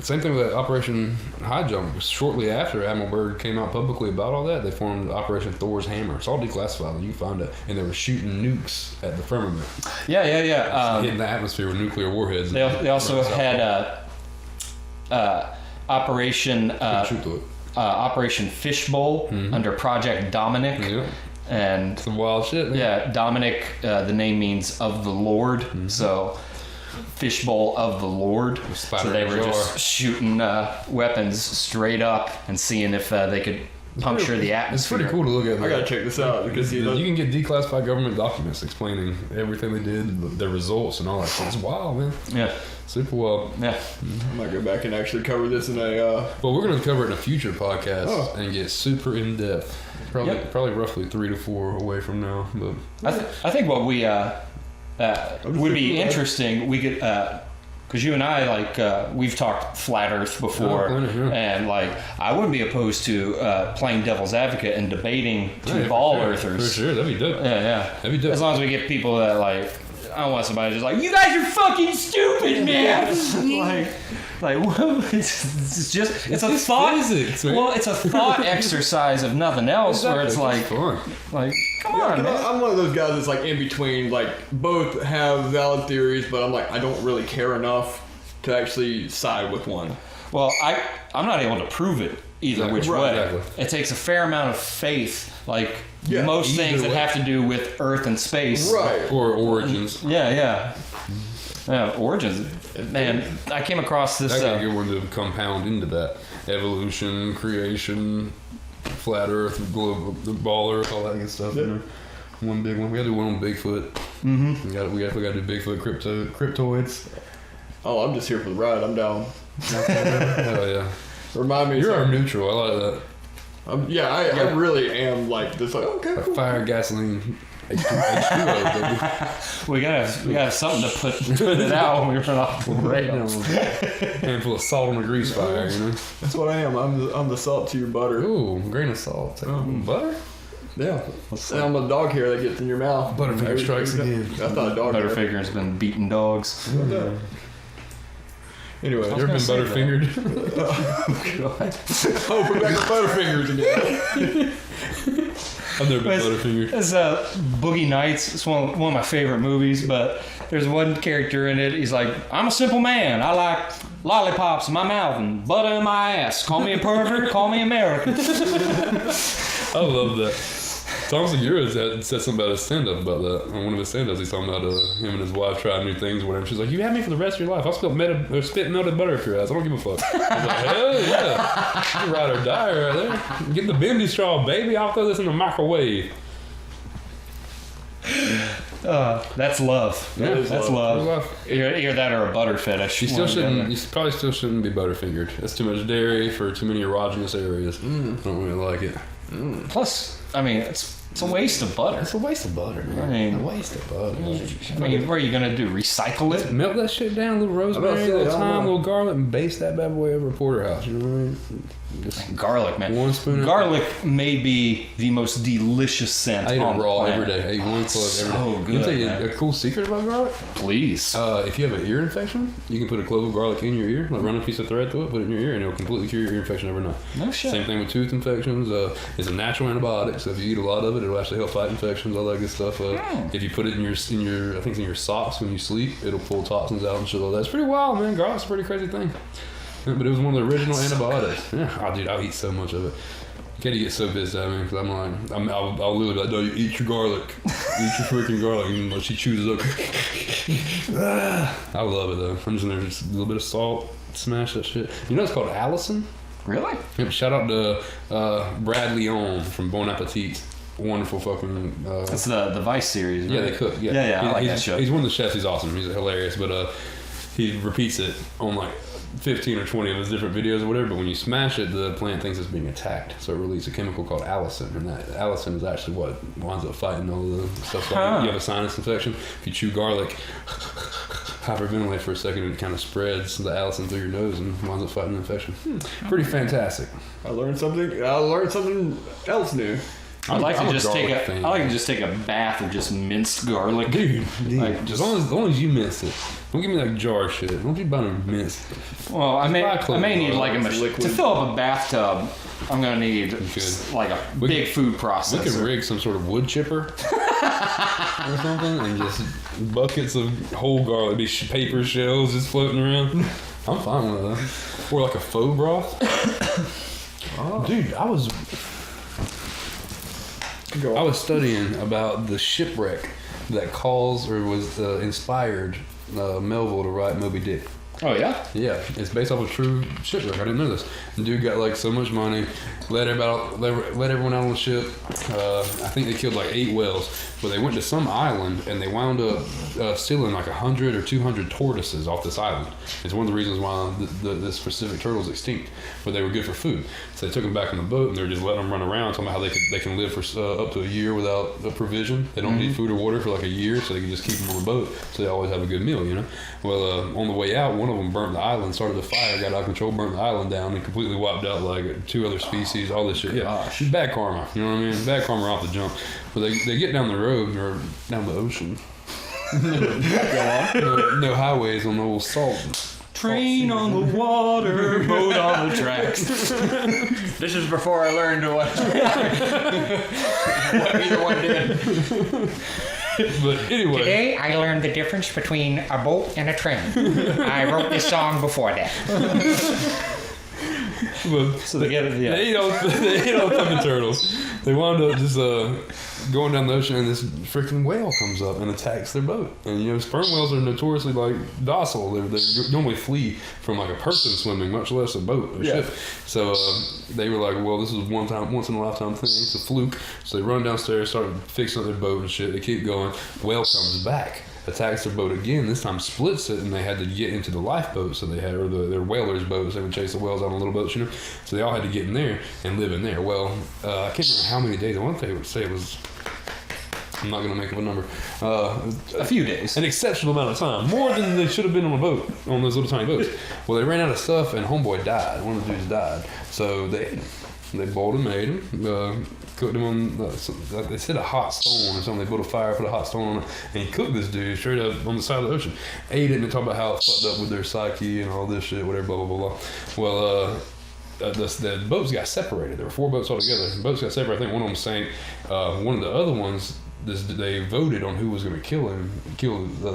Same thing with Operation High Jump. Shortly after Admiral Byrd came out publicly about all that, they formed Operation Thor's Hammer. It's all declassified. You can find it. And they were shooting nukes at the firmament. Yeah. Hitting the atmosphere with nuclear warheads. They also had Operation Fishbowl under Project Dominic. Yeah. And some wild shit, man. Yeah, Dominic, the name means of the Lord. So fishbowl of the Lord. Spider So they in a were jar. just shooting weapons straight up and seeing if they could puncture the It's atmosphere. pretty cool to look at. I gotta check this out because You can get declassified government documents explaining everything they did, their results, and all that shit. It's wild, man. Yeah, Super wild. yeah. I might go back and actually cover this in a. Well, we're going to cover it in a future podcast and get super in depth. Probably roughly 3 to 4 away from now. But I think what we would be interesting, we could, because you and I, we've talked flat Earth before, and I wouldn't be opposed to playing devil's advocate and debating two ball earthers. For sure, that'd be dope. Yeah. That'd be dope. As long as we get people that I don't want somebody just you guys are fucking stupid, man. It's a thought. Physics, man. Well, it's a thought exercise if nothing else, where it's fun. come on, man. I'm one of those guys that's in between. Both have valid theories, but I'm I don't really care enough to actually side with one. Well, I'm not able to prove it either which way. Exactly. It takes a fair amount of faith, Yeah, most things either that way. have to do with Earth and space. Right. Or origins. Yeah. Origins. Man, I came across this. That's a good one to compound into that. Evolution, creation, flat Earth, globe, the ball Earth, all that good stuff. Yeah. One big one. We gotta do one on Bigfoot. Mm-hmm. We gotta do Bigfoot cryptoids. Oh, I'm just here for the ride. I'm down. Hell yeah. Remind me. You're our neutral. I like that. I really am this. Okay, cool. Fire, gasoline, H2O, baby. We gotta have something to put it out when we run off the rails. Handful of salt on a grease fire, you know. That's what I am. I'm the salt to your butter. Ooh, grain of salt. Butter? Yeah. And I'm a dog hair that gets in your mouth. Butterfinger strikes again. I thought a dog hair. Butterfinger's been beating dogs. Anyway, You ever been butterfingered? oh, we're back to Butterfingers again. I've never been butterfingered. It's Boogie Nights. It's one of my favorite movies, but there's one character in it. He's like, I'm a simple man. I like lollipops in my mouth and butter in my ass. Call me a pervert. Call me American. I love that. Tom Segura said something about his stand-up about that. On one of his stand-ups, he's talking about him and his wife trying new things or whatever. She's like, you have me for the rest of your life. I'll spit melted butter up your ass. I don't give a fuck. He's like, hell yeah. You ride or die right there. Get the bendy straw, baby. I'll throw this in the microwave. That's love. Yeah, That's love. Either that or a butter fetish. You probably still shouldn't be butterfingered. That's too much dairy for too many erogenous areas. I don't really like it. Plus, I mean, it's a waste of butter. It's a waste of butter, man. I mean, a waste of butter. I mean, what are you gonna do? Recycle it? Melt that shit down, a little rosemary, a little thyme, a little garlic, and baste that bad boy over a porterhouse. You know what I mean? Just Garlic, man. one spoon of Garlic may be the most delicious scent I eat on it the raw planet. every day. I eat one clove every day. So Let me good, tell you man. a cool secret about garlic. Please. If you have an ear infection, you can put a clove of garlic in your ear, run a piece of thread through it, put it in your ear, and it'll completely cure your ear infection overnight. No shit. Same thing with tooth infections. It's a natural antibiotic, so if you eat a lot of it, it'll actually help fight infections, all that good stuff. If you put it in your, I think it's in your socks when you sleep, it'll pull toxins out and shit like that. It's pretty wild, man. Garlic's a pretty crazy thing. Yeah, but it was one of the original antibiotics. Yeah, oh, dude, I'll eat so much of it. Katie gets so pissed at me because I'll literally be like, no, you eat your garlic. Eat your freaking garlic. And she chews it up. I love it, though. I'm just in there, just a little bit of salt, smash that shit. You know it's called Allison? Really? Yep, shout out to Brad Leon from Bon Appetit. Wonderful fucking... That's the Vice series, right? yeah, they cook. Yeah, Yeah, I like that show. He's one of the chefs. He's awesome. He's hilarious. But he repeats it on 15 or 20 of his different videos or whatever. But when you smash it, the plant thinks it's being attacked. So it releases a chemical called allicin. And that allicin is actually what winds up fighting all the stuff. Like you have a sinus infection. If you chew garlic, hyperventilate for a second, it kind of spreads the allicin through your nose and winds up fighting the infection. Pretty fantastic. I learned something else new. I'd like I'm to a just take garlic fan. I like to just take a bath of just minced garlic. Dude, Like, as long as you mince it. Don't give me jar shit. Don't be buying a mince. Well, I may need like a It's machine liquid. to fill up a bathtub. I'm gonna need should. like a We big food We processor. could rig some sort of wood chipper or something and just buckets of whole garlic, be paper shells just floating around. I'm fine with that. Or like a faux broth. Dude, I was studying about the shipwreck that caused or was inspired Melville to write Moby Dick. Oh yeah. Yeah, it's based off a true shipwreck. I didn't know this. The dude got like so much money, let everyone out on the ship. I think they killed like 8 whales, but they went to some island and they wound up stealing like 100 or 200 tortoises off this island. It's one of the reasons why this Pacific turtle is extinct. But they were good for food, so they took them back on the boat and they were just letting them run around, talking about how they can live for up to a year without a provision. They don't need food or water for like a year, so they can just keep them on the boat, so they always have a good meal, you know. Well, on the way out, one of them burnt the island, started a fire, got out of control, burnt the island down, and completely wiped out like 2 other species, all this shit. Yeah, Gosh. bad karma, you know what I mean? Bad karma off the jump. But they get down the road, or down the ocean. No highways on the old salt. Train on the water, boat on the tracks. This is before I learned what either one did. But anyway. Today I learned the difference between a boat and a train. I wrote this song before that. But So they get it. Yeah. They ate all fucking turtles. They wound up just going down the ocean, and this freaking whale comes up and attacks their boat. And you know, sperm whales are notoriously like docile. They normally flee from like a person swimming, much less a boat or ship. So they were like, well, this is once in a lifetime thing. It's a fluke. So they run downstairs, start fixing up their boat and shit. They keep going. Whale comes back, attacks their boat again. This time splits it, and they had to get into the lifeboat. So they had, or their whalers' boats. They would chase the whales out on little boats, you know. So they all had to get in there and live in there. Well, I can't remember how many days. I want to say it was. I'm not gonna make up a number. A few days. An exceptional amount of time, more than they should have been on a boat, on those little tiny boats. Well, they ran out of stuff, and homeboy died. One of the dudes died. So they boiled him, ate him, cooked him on. They said a hot stone or something. They built a fire, put a hot stone on it, and he cooked this dude straight up on the side of the ocean. Ate it, and they talked about how it fucked up with their psyche and all this shit, whatever, blah blah blah blah. Well, the boats got separated. There were 4 boats all together. The boats got separated. I think one of them sank. One of the other ones, they voted on who was going to kill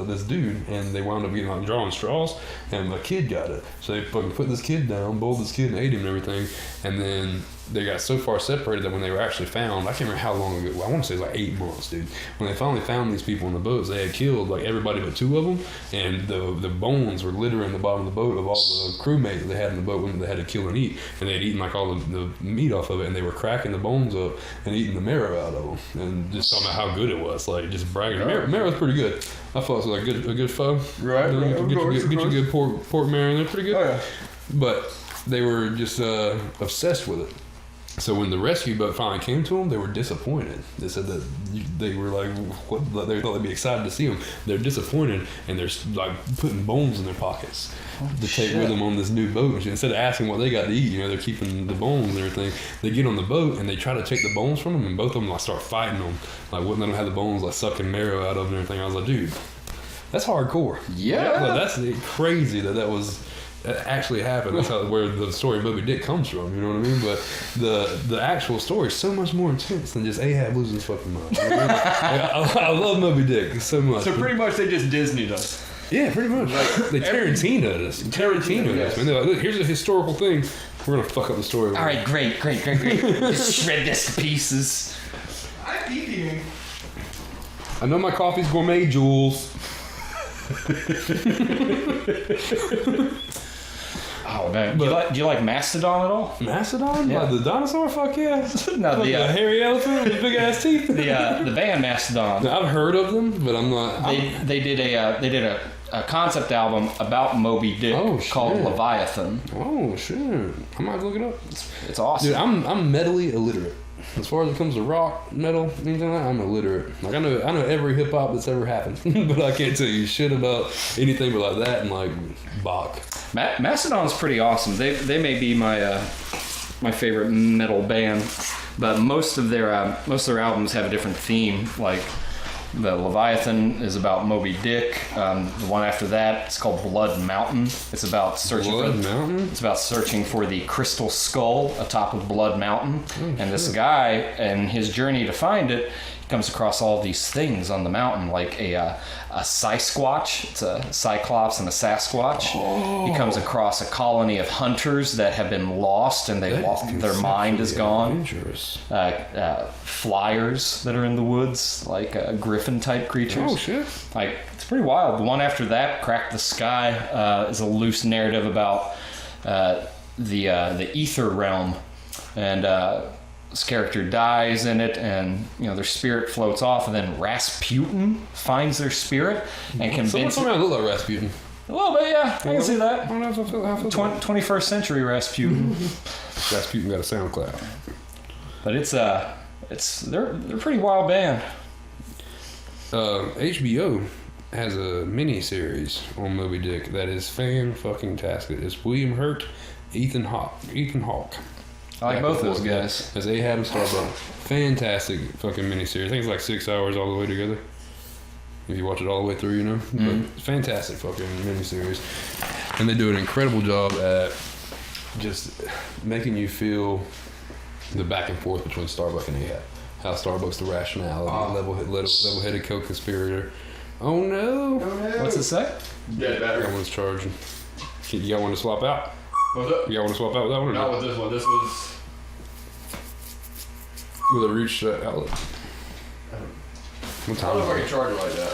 this dude, and they wound up getting like drawing straws, and the kid got it. So they fucking put this kid down, boiled this kid, and ate him and everything. And then they got so far separated that when they were actually found, I can't remember how long ago. Well, I want to say it was like 8 months, dude. When they finally found these people on the boats, they had killed like everybody but 2 of them, and the bones were littering the bottom of the boat of all the crewmates that they had in the boat when they had to kill and eat, and they had eaten like all the meat off of it, and they were cracking the bones up and eating the marrow out of them, and just talking about how good it was, like just bragging. Marrow's pretty good. I thought it was like a good pho. Right. You know, get you good pork marrow in there, pretty good. Oh yeah. But they were just obsessed with it. So when the rescue boat finally came to them, they were disappointed. They said that they were like, what? They thought they'd be excited to see them. They're disappointed, and they're like putting bones in their pockets to take with them on this new boat. Instead of asking what they got to eat, you know, they're keeping the bones and everything. They get on the boat and they try to take the bones from them, and both of them like start fighting them, like wouldn't let them have the bones, like sucking marrow out of them and everything. I was like, dude, that's hardcore. Yeah. Like, that's crazy that was. That actually happened. That's where the story of Moby Dick comes from. You know what I mean? But the actual story is so much more intense than just Ahab losing his fucking mind. You know what I mean? I love Moby Dick so much. So pretty much they just Disneyed us. Yeah, pretty much. They Tarantino'd us. Tarantino'd us. Man, they're like, look, here's a historical thing. We're gonna fuck up the story. All right, great. Just shred this to pieces. I'm eating. I know my coffee's gourmet, Jules. Oh man, do you like Mastodon at all? Mastodon? Yeah. Like the dinosaur? Fuck yeah. No, Like the a hairy elephant with big ass teeth. the band Mastodon. Now, I've heard of them, but I'm not. They did a concept album about Moby Dick called shit. Leviathan. Oh shit! I might have to look it up. It's awesome. Dude, I'm metally illiterate. As far as it comes to rock, metal, anything like that, I'm illiterate. Like I know every hip hop that's ever happened, but I can't tell you shit about anything but like that and like Bach. Mastodon's pretty awesome. They may be my favorite metal band, but most of their albums have a different theme. Like the Leviathan is about Moby Dick. The one after that, it's called Blood Mountain. It's about searching It's about searching for the crystal skull atop of Blood Mountain. And this guy and his journey to find it comes across all these things on the mountain, like a Sasquatch. It's a Cyclops and a Sasquatch. He comes across a colony of hunters that have been lost, and they lost their mind is gone. Flyers that are in the woods, like griffin type creatures. Oh shit! Like, it's pretty wild. The one after that, Crack the Sky, is a loose narrative about the ether realm, and this character dies in it, and their spirit floats off, and then Rasputin finds their spirit and convinces. Someone look like Rasputin. A little bit, yeah. I can see that. I don't know if I feel 21st century Rasputin. Rasputin got a SoundCloud. But they're a pretty wild band. HBO has a mini series on Moby Dick that is fan-fucking-tastic. It's William Hurt, Ethan Hawke. I like both those guys. As Ahab and Starbuck. Fantastic fucking miniseries. I think it's like 6 hours all the way together. If you watch it all the way through, But fantastic fucking miniseries. And they do an incredible job at just making you feel the back and forth between Starbuck and Ahab. How Starbuck's the rationality, level-headed co-conspirator. Oh no! What's it say? Dead battery. That one's charging. You got one to swap out? What's up? You got one to swap out with that one? Or Not with this one. This was. Will it reach that outlet? What I time don't know if I is can charge it like that.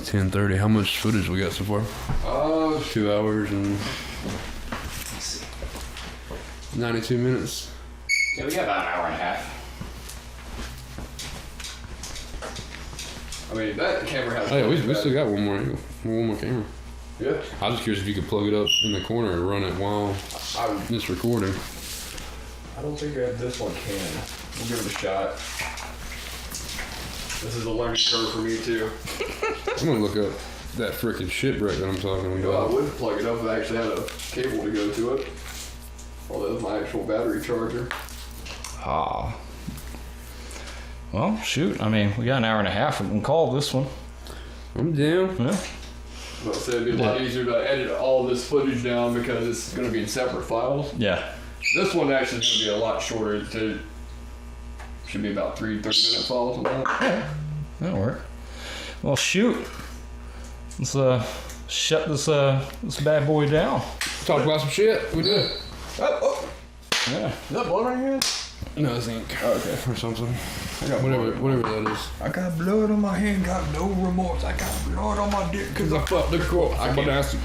it? 10:30. How much footage we got so far? 2 hours and 92 minutes. Yeah, we got about an hour and a half. I mean, that camera has. Oh yeah, we still got one more angle. One more camera. Yeah. I was just curious if you could plug it up in the corner and run it while it's recording. I don't think this one can. We'll give it a shot. This is a learning curve for me too. I'm gonna look up that freaking shipwreck that I'm talking Well, I about. would plug it up if I actually had a cable to go to it. Well, that was my actual battery charger. Ah. Well, shoot. I mean, we got an hour and a half. We can call this one. I'm down. Yeah. But it'd be a lot easier to edit all this footage down because it's going to be in separate files. Yeah. This one actually is going to be a lot shorter. Should be about 30-minute files on that. Yeah. That'll work. Well, shoot. Let's shut this bad boy down. Talk about some shit. We did. Oh. Yeah. Is that blood on your hand? No, it's ink. Oh, okay. Or something. I got Whatever that is. I got blood on my hand, got no remorse. I got blood on my dick because I fucked the corpse. I'm about to ask you.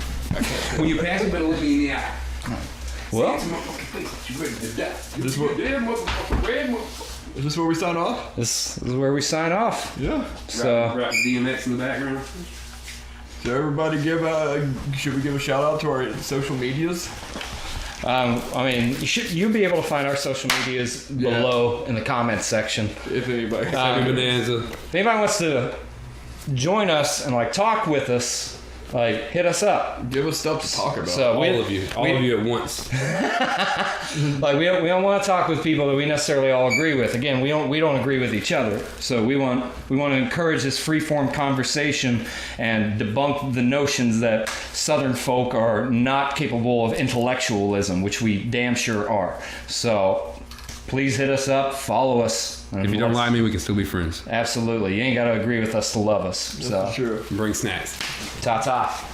When you pass it, better look me in the eye. Well, Say it to motherfucking face. You ready to die. This what- Dead motherfucker, red motherfucker. Is this where we sign off? this is where we sign off. Yeah. So, Right, DMX in the background. So everybody should we give a shout out to our social medias? I mean, you'll be able to find our social medias below in the comments section. If anybody. Bonanza. If anybody wants to join us and talk with us, hit us up. Give us stuff to talk about. So All of you at once. we don't want to talk with people that we necessarily all agree with. Again, we don't agree with each other. So we want to encourage this free-form conversation and debunk the notions that Southern folk are not capable of intellectualism, which we damn sure are. So please hit us up, follow us. If you don't like me, we can still be friends. Absolutely. You ain't got to agree with us to love us. So Sure. Bring snacks. ta-ta.